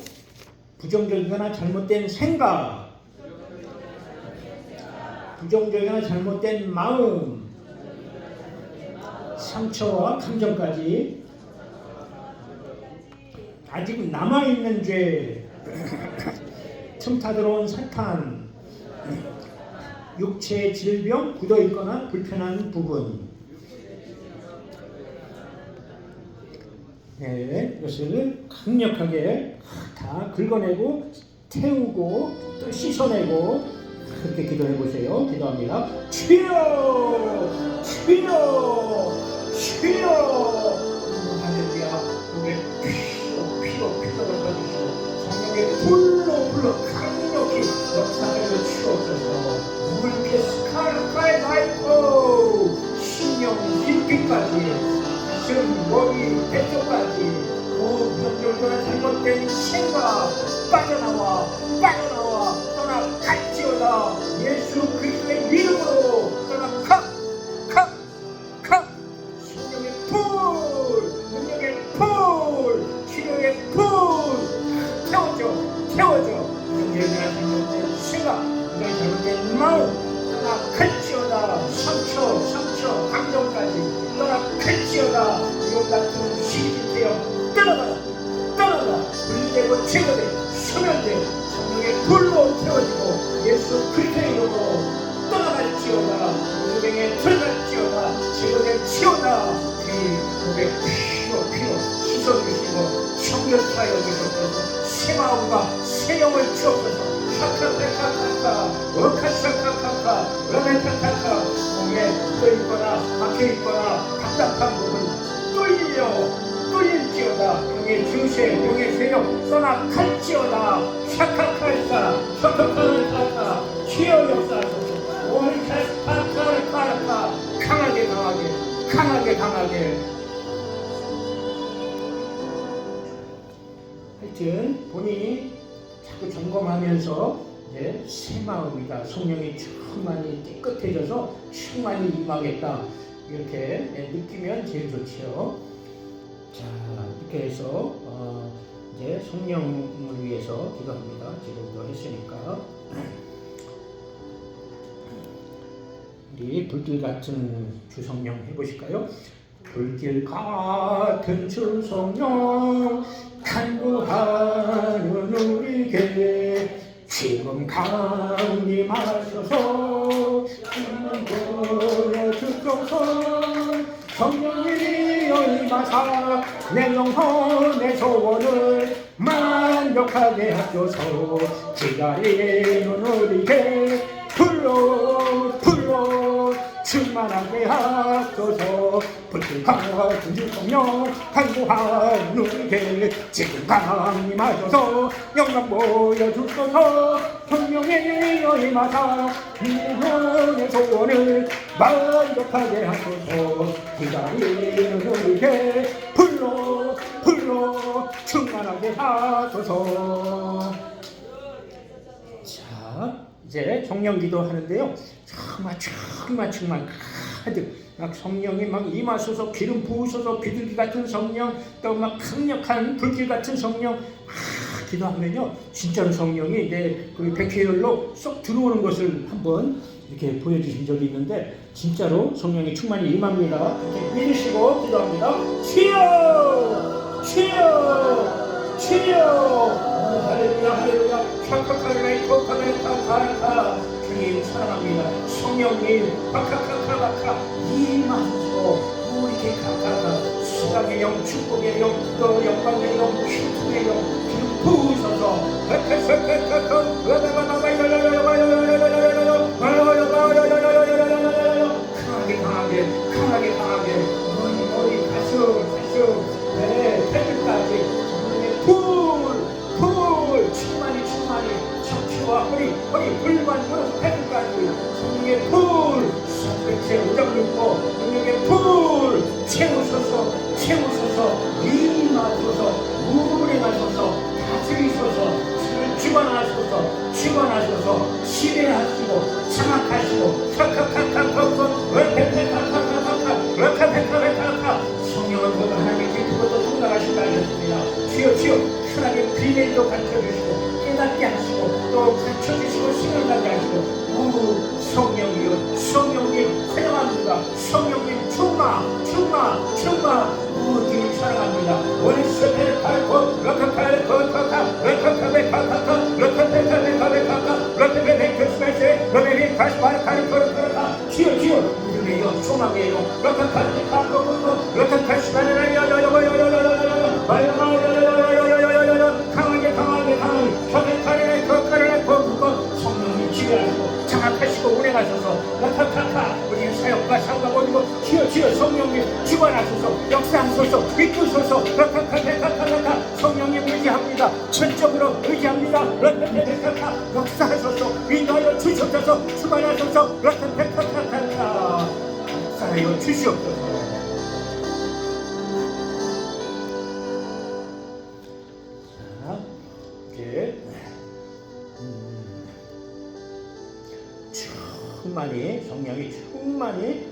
부정적이거나 잘못된 생각, 부정적이거나 잘못된 마음, 상처와 감정까지, 아직 남아있는 죄, 틈타 들어온 사탄, 육체의 질병, 굳어있거나 불편한 부분, 이것을 강력하게 다 긁어내고 태우고 또 씻어내고 그렇게 기도해 보세요. 기도합니다. 주여 할렐루야. 우리 피로 걷어주시고 성령의 불로 강력히 역사하여 주옵소서. 물개 스카르카의 마이코 신령 일기까지 지금 머리 대쪽까지 부정적이거나 잘못된 생각 빠져나와 떠나갈지어다. 예수 그리스도의 이름으로 떠나가 성령의 불, 능력의 불, 치료의 불 태워져 부정적이거나 잘못된 생각, 잘못된 마음 떠나갈지어다. 상처 감정까지 떠나갈지어다. 미움 같은 시기되어 떠나가 분리되고 제거돼 소멸돼 성령의 불로 태워지고 예수 그리스도의 이름으로 떠나갈지어다. 우주병에 들어갈지어다. 제거될지어다. 고백 피로 씻어주시고 청결하여 주셔서 새 마음과 새 영을 주옵소서. 카카카카카 라멘타카카 몸에 묻어있거나 막혀있거나 답답한 부분 뚫릴지어다. 병의 증세, 병의 세력 떠나갈지어다. 샤카카카 치여 역사하소서. 오리카스파카라카라카 강하게 하여튼 본인이 자꾸 점검하면서 이제 새 마음이다. 성령이 충만히 깨끗해져서 충만히 임하겠다. 이렇게 느끼면 제일 좋죠. 자, 이렇게 해서 이제 성령을 위해서 기도합니다. 지금도 했으니까 우리 불길 같은 주성령 해보실까요? 불길 같은 주성령 간구하는 우리에게 지금 강림하셔서 힘을 보여주소서. 성령이여 임하사 내 영혼의 소원을 만족하게 하소서. 기다리는 우리에게 불러 충만하게 하소서. 불길과 진주성령 간구하는 게 지금 강림하셔서 영광 보여주소서. 성령의 여임하사 인혼의 소원을 만족하게 하소서. 기다리는 우리에게 불러 충만하게 하소서. 자, 이제 성령기도 하는데요. 충만 가득 막 성령이 막 임하소서. 기름 부으소서. 비둘기 같은 성령, 또 막 강력한 불길 같은 성령 기도하면요, 진짜로 성령이 이제 그 백회열로 쏙 들어오는 것을 한번 이렇게 보여주신 적이 있는데, 진짜로 성령이 충만히 임합니다. 이렇게 믿으시고 기도합니다. 주여 할렐루야 샤카카레이토카레타카레타. 주님 사랑합니다. 성령님 바카카카라카 임하소서. 이렇게 가까가 수강의 영, 축복의 영, 또 영광의 영, 흉통의 영 부으셔서 강하게 머리 가슴 패드까지 풀 충만히 척추와 허리 불만으로 패드까지 성령의 풀 제 우정 눕고 능력의 풀 채우소서. 임하소서. 운행하소서. 다스리소서. 주관하소서. 지배하시고 장악하시고 성령은 모두 하나님께 그것도 통달하신다 하셨습니다. 주여 하나님 비밀도 가르쳐주시고 깨닫게 하시고 또 가르쳐주시고 신령하게 하시고 성령님 환영합니다. 성령님 충마 주님 사랑합니다. 원수를 팔고 주여 우리의 소망이에요. 성령님 지배하시고 장악하시고 운행하셔서 우리의 사역과 상과 버리고 주여 성령님 주관하소서. 역사하소서. 이끄소서. 성령님 의지합니다. 전적으로 의지합니다. 역사하소서. 인도하여 주시옵소서. 주관하소서. 역사하여 주시옵소서. 자, 이제 성령이 충만히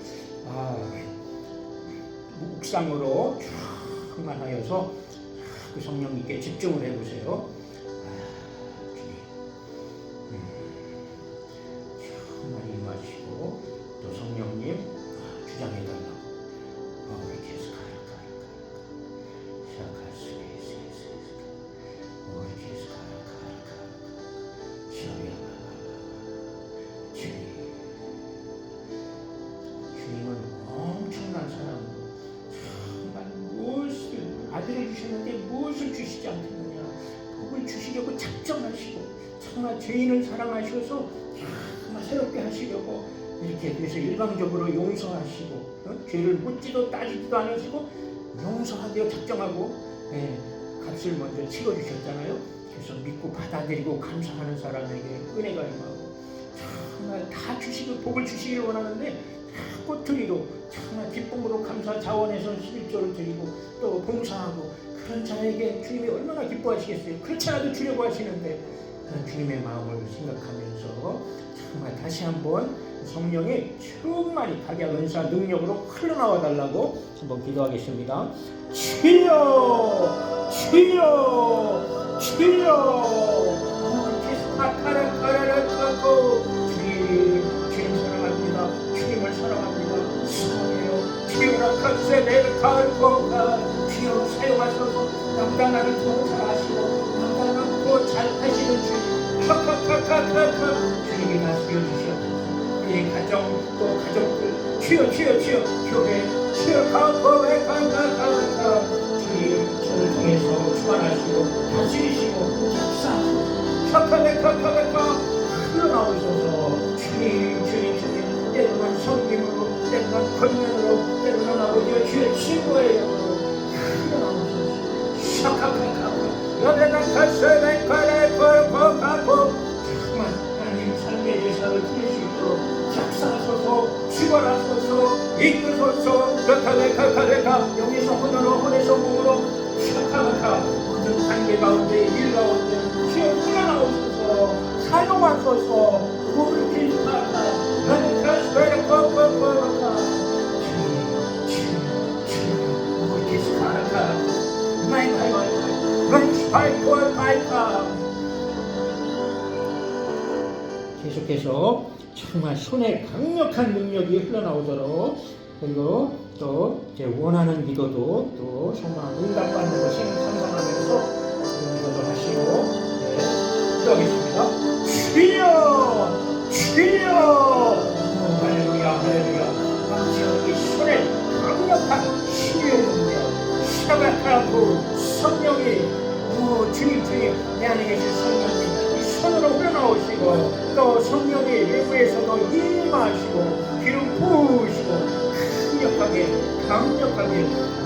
묵상으로 충만하여서 그 성령님께 집중을 해보세요. 충만히 임하시고 또 성령님 주장해달라고 이렇게 해서 주님은 엄청난 사랑으로 정말 아들을 주셨는데 무엇을 주시지 않겠느냐. 복을 주시려고 작정하시고 정말 죄인을 사랑하셔서 정말 새롭게 하시려고 이렇게 그래서 일방적으로 용서하시고 죄를 묻지도 따지지도 않으시고 용서하려 작정하고 값을 먼저 치러주셨잖아요. 그래서 믿고 받아들이고 감사하는 사람에게 은혜가 임하고 정말 다 주시고 복을 주시길 원하는데 꼬투리로 정말 기쁨으로 감사 자원해서 11조를 드리고 또 봉사하고 그런 자에게 주님이 얼마나 기뻐하시겠어요. 그렇지 않아도 주려고 하시는데 주님의 마음을 생각하면서 정말 다시 한번 성령이 충만히 각약 은사 능력으로 흘러나와 달라고 한번 기도하겠습니다. 주여 주님 사랑합니다. 주님을 사랑합니다. 사랑해요. 주님을 컷세 내를 갈고가 주여 사용하셔서 남당하는 더 잘하시고 남당하는 더 잘하시는 주님 주님이 다스려 주시옵소서. 우리 가정 또 가족들 주여 교회 주여 가고에 가가 주님 저를 통해서 주관하시고 다스리시고 역사하시고 흘러나오셔서 주님 때로는 성김으로 때로는 권면으로 때로는 아버지가 주의 친구예요. 샤카카카 너네가 가서에 가래 걸고 정말 하나님 삶의 예사를 드릴 수 있도록 작사하소서 주관하소서 이끄소서 가카레카 여기서 혼으로 혼에서 몸으로 샤카카카 모든 관계 가운데 일 가운데 주여 흘러나오소서 사용하소서 우리 기도하다 너는 가서에 걸고 우리 기도하다 계속해서 정말 손에 강력한 능력이 흘러나오도록 그리고 또 제 원하는 기도도 또 정말 응답받는 것이 상상하면서 기도도 하시고 기도하겠습니다. 주여 할렐루야 이 손에 강력한 힘이 오는 샤바타고 성령이 주님 내 안에 계신 성령님 이 손으로 흘러나오시고 또 성령이 외부에서도 임하시고 기름 부으시고 강력하게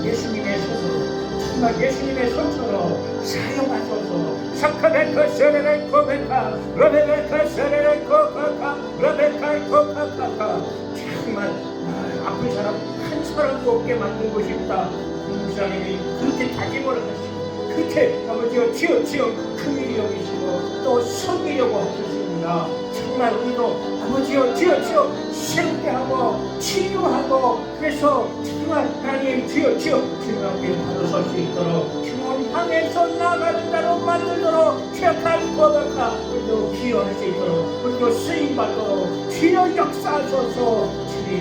예수님의 손으로 정말 예수님의 손처럼 사용하소서. 사카베카 세레레코 베카 라베베카 세레레코 카카 라베카 코카카카 정말 아픈 사람 한 사람도 없게 만들고 싶다. 목사님이 그렇게 다짐을 하시고 그렇게 아버지여 지어 긍휼히 여기시고 또 섬기려고 하셨습니다. 정말 우리도 아버지여 지어 새롭게 하고 치유하고 그래서 정말 하나님 지어 주님 앞에 바로 설 수 있도록 주님 향해서 나가는 자로 만들도록 최악한 고백하 우리도 기여할 수 있도록 우리도 쓰임받도록 주여 역사하소서. 주님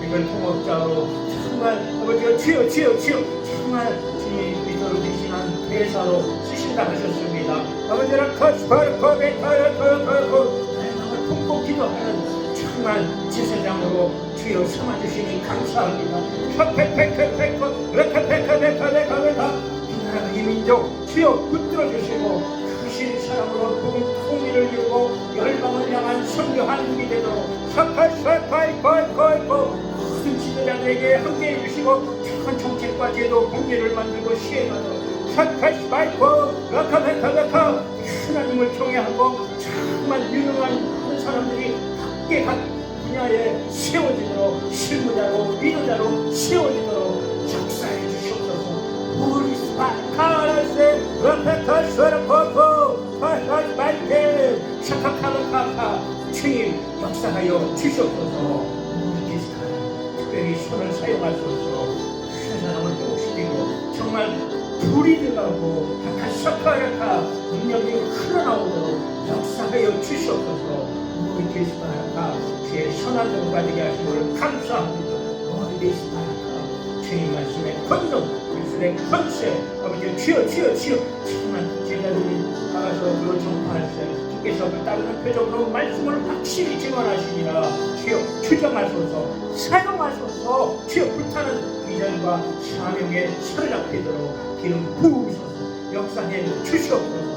이걸 통역자로 정말 아버지여 지어 정말 주님 믿음으로 대신한 대사로 쓰신다 하셨습니다. 아버지랑 마음을 품고 기도하는 정말 제사장으로 주여 삼아주시니 감사합니다. 이 민족 주여 붙들어주시고 크신 사랑으로 통일을 이루고 열방을 향한 선교하는 힘이 되도록 모든 지도자들에게 함께해 주시고 착한 정책과 제도 공개를 만들고 시행하도록 하나님을 경외하고 정말 유능한 사람들이 각각 분야에 세워지도록 실무자로 리더자로 세워지도록 역사해 주시옵소서. 우리 스파카라세 라페카스라코코 파사스바이테 샤카카라카카 주님 역사하여 주시옵소서. 우리 기스타를 특별히 손을 사용하소서. 한 사람을 회복시키고 정말 불이 들어가고 다카샤카라카 능력이 흘러나오도록 역사하여 주시옵소서. 우리 기스타라카 주의 선한 종 받게 하심을 감사합니다. 우리 기스타라카 주님 말씀의 권능 예수의 권세 아버지 주여 정말 제자들이 나가서 그 전파할 때 주께서 그 따르는 표적으로 말씀을 확실히 증언하시니라. 주여 주정하소서 사용하소서. 주여 불타는 비전과 사명에 사로잡히도록 기름 부으소서. 역사해 주시옵소서.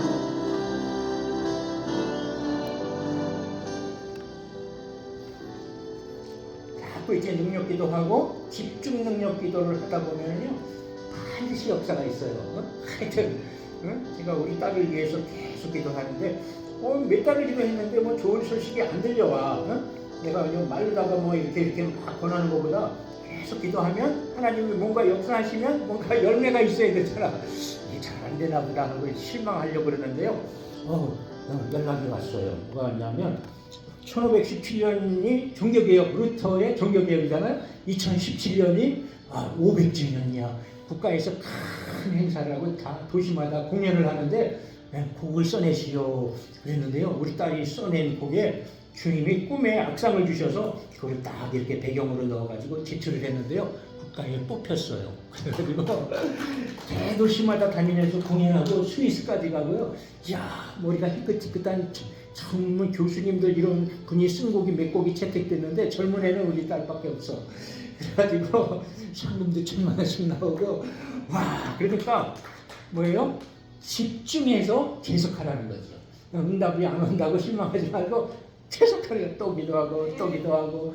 자꾸 이제 능력 기도하고 집중 능력 기도를 하다 보면요 반드시 역사가 있어요. 하여튼 제가 우리 딸을 위해서 계속 기도하는데 몇 달을 기도했는데 뭐 좋은 소식이 안 들려와. 내가 그냥 말로다가 뭐 이렇게 막 권하는 것보다 계속 기도하면 하나님이 뭔가 역사하시면 뭔가 열매가 있어야 되잖아. 이게 잘 안 되나 보다 하고 실망하려고 그러는데요. 연락이 왔어요. 뭐가 왔냐면 1517년이 종교개혁 루터의 종교개혁이잖아요. 2017년이 500주년이야. 국가에서 큰 행사를 하고 다 도시마다 공연을 하는데 곡을 써내시오 그랬는데요. 우리 딸이 써낸 곡에 주님이 꿈에 악상을 주셔서 그걸 딱 이렇게 배경으로 넣어가지고 제출을 했는데요. 국가에 뽑혔어요. 그래가지고 대도시마다 다니면서 공연하고 스위스까지 가고요. 이야 머리가 희끗희끗한 정말 교수님들 이런 분이 쓴 곡이 몇 곡이 채택됐는데 젊은 애는 우리 딸밖에 없어. 그래가지고 상금도 1,000,000원씩 나오고 와 그러니까 뭐예요? 집중해서 계속하라는 거죠. 응답이 안 온다고 실망하지 말고 계속 하루에 또 기도하고 또 기도하고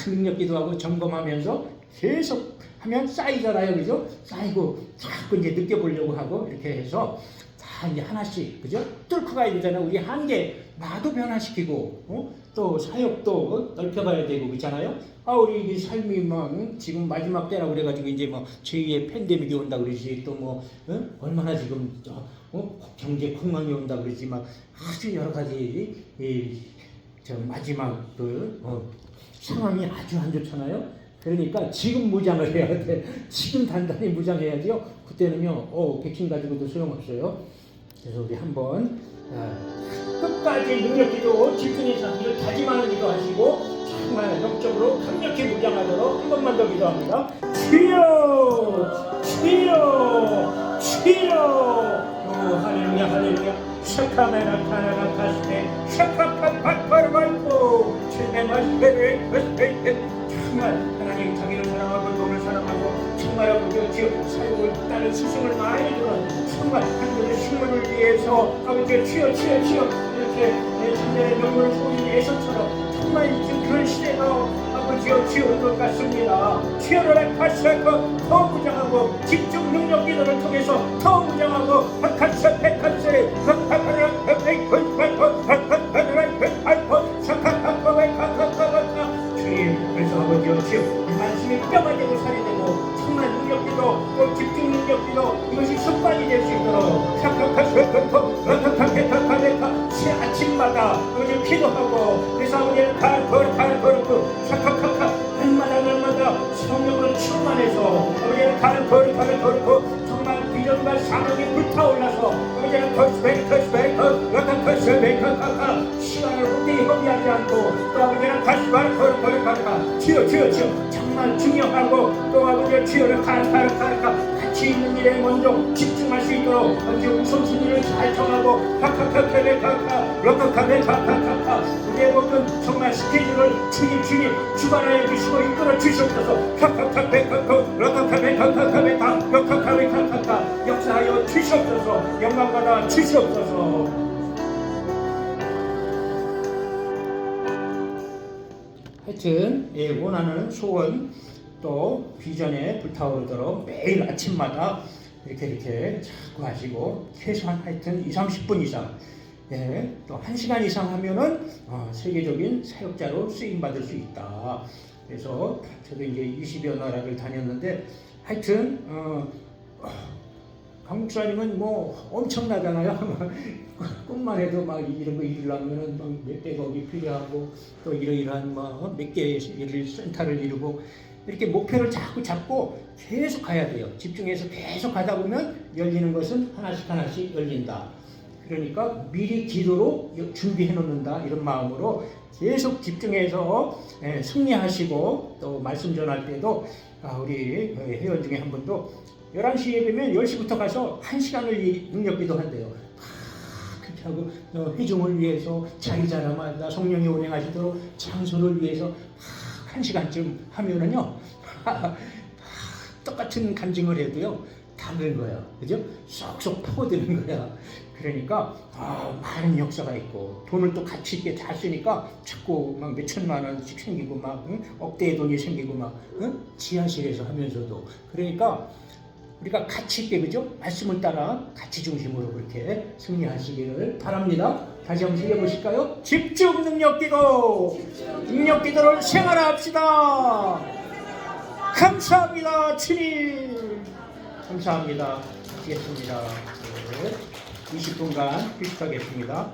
능력 기도하고 점검하면서 계속 하면 쌓이잖아요, 그죠? 쌓이고 자꾸 이제 느껴보려고 하고 이렇게 해서 다 이제 하나씩 그죠? 뚫고 가야 되잖아요. 우리 한계 나도 변화시키고 또 사역도 넓혀가야 되고 그렇잖아요. 우리 이 삶이 뭐 지금 마지막 때라 그래가지고 이제 뭐 제2의 팬데믹이 온다 그러지 또 뭐 얼마나 지금 경제 폭망이 온다 그러지 막 아주 여러 가지 저 마지막 상황이 아주 안 좋잖아요. 그러니까 지금 무장을 해야 돼. 지금 단단히 무장해야지요. 그때는요, 백신 가지고도 소용없어요. 그래서 우리 한번 끝까지 능력기도 집중해서 하기를 다짐하는 기도 하시고 정말 영적으로 강력히 무장하도록 한 번만 더 기도합니다. 주여, 주여, 주여. 할렐루야, 할렐루야. 샤카메라 카나라 카스테 샤카카파파르바이코 칠레마스테레 정말 하나님 자기를 사랑하고 돈을 사랑하고 정말 아버지 사역을 따른 스승을 많이 들은 정말 한국의 식물을 위해서 아버지 치여 이렇게 내 자녀의 명분을 소유한 예서처럼 정말 지금 그런 시대가 아버지여 치어올 것 같습니다. 치어를 파시하고 더 무장하고 집중 능력 기도를 통해서 더 무장하고 박한세 백한세 주님 그래서 아버지여 치어 말씀이 뼈가 되고 살이 되고 정말 능력기도 또 집중 능력기도 이것이 습관이 될 수 있도록 아침마다 아버지 기도하고 그래서 아버지는 갈거르고 날마다 성령으로 충만해서 아버지는 갈거르고 정말 비전과 사명이 불타올라서 아버지는 시간을 헛되이 허비하지 않고 또 아버지는 다시 걸어가 치여 정말 중요하고 또 아버지의 치여를 같이 있는 일에 먼저 집중할 수 있도록 아버지 우선순위를 잘 정하고 우리의 모든 정말 스케줄을 주님 주관하여 주시고 이끌어 주시옵소서 역사하여 주시옵소서 영광받아 주시옵소서. 하여튼 원하는 소원 또 비전에 불타오르도록 매일 아침마다 이렇게 자꾸 하시고 최소한 하여튼 20-30분 이상 또 1시간 이상 하면은 세계적인 사역자로 쓰임받을 수 있다. 그래서 저도 이제 20여 나라를 다녔는데 하여튼 강목사님은 뭐 엄청나잖아요. 꿈만 해도 막 이런 거 이루려면은 막 몇백억이 필요하고 또 이러이러한 몇 개의 센터를 이루고 이렇게 목표를 자꾸 잡고 계속 가야 돼요. 집중해서 계속 가다 보면 열리는 것은 하나씩 열린다. 그러니까 미리 기도로 준비해 놓는다 이런 마음으로 계속 집중해서 승리하시고 또 말씀 전할 때도 우리 회원 중에 한 분도 11시 예배면 10시부터 가서 1시간을 능력기도 한대요. 그렇게 하고 회중을 위해서 자기 자랑마다 성령이 운행하시도록 장소를 위해서 1시간쯤 하면은요 똑같은 간증을 해도요 다른 거야, 그죠? 쏙쏙 파고드는 거야. 그러니까 많은 역사가 있고 돈을 또 가치 있게 잘 쓰니까 자꾸 막 몇천만 원씩 생기고 막 억대의 돈이 생기고 막 지하실에서 하면서도 그러니까 우리가 가치 있게 그죠? 말씀을 따라 가치 중심으로 그렇게 승리하시기를 바랍니다. 다시 한번 읽어보실까요? 집중 능력기도 능력기도를 생활합시다. 감사합니다 주님. 감사합니다. 하겠습니다. 20분간 휴식하겠습니다.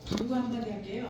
누구 한마디 할게요.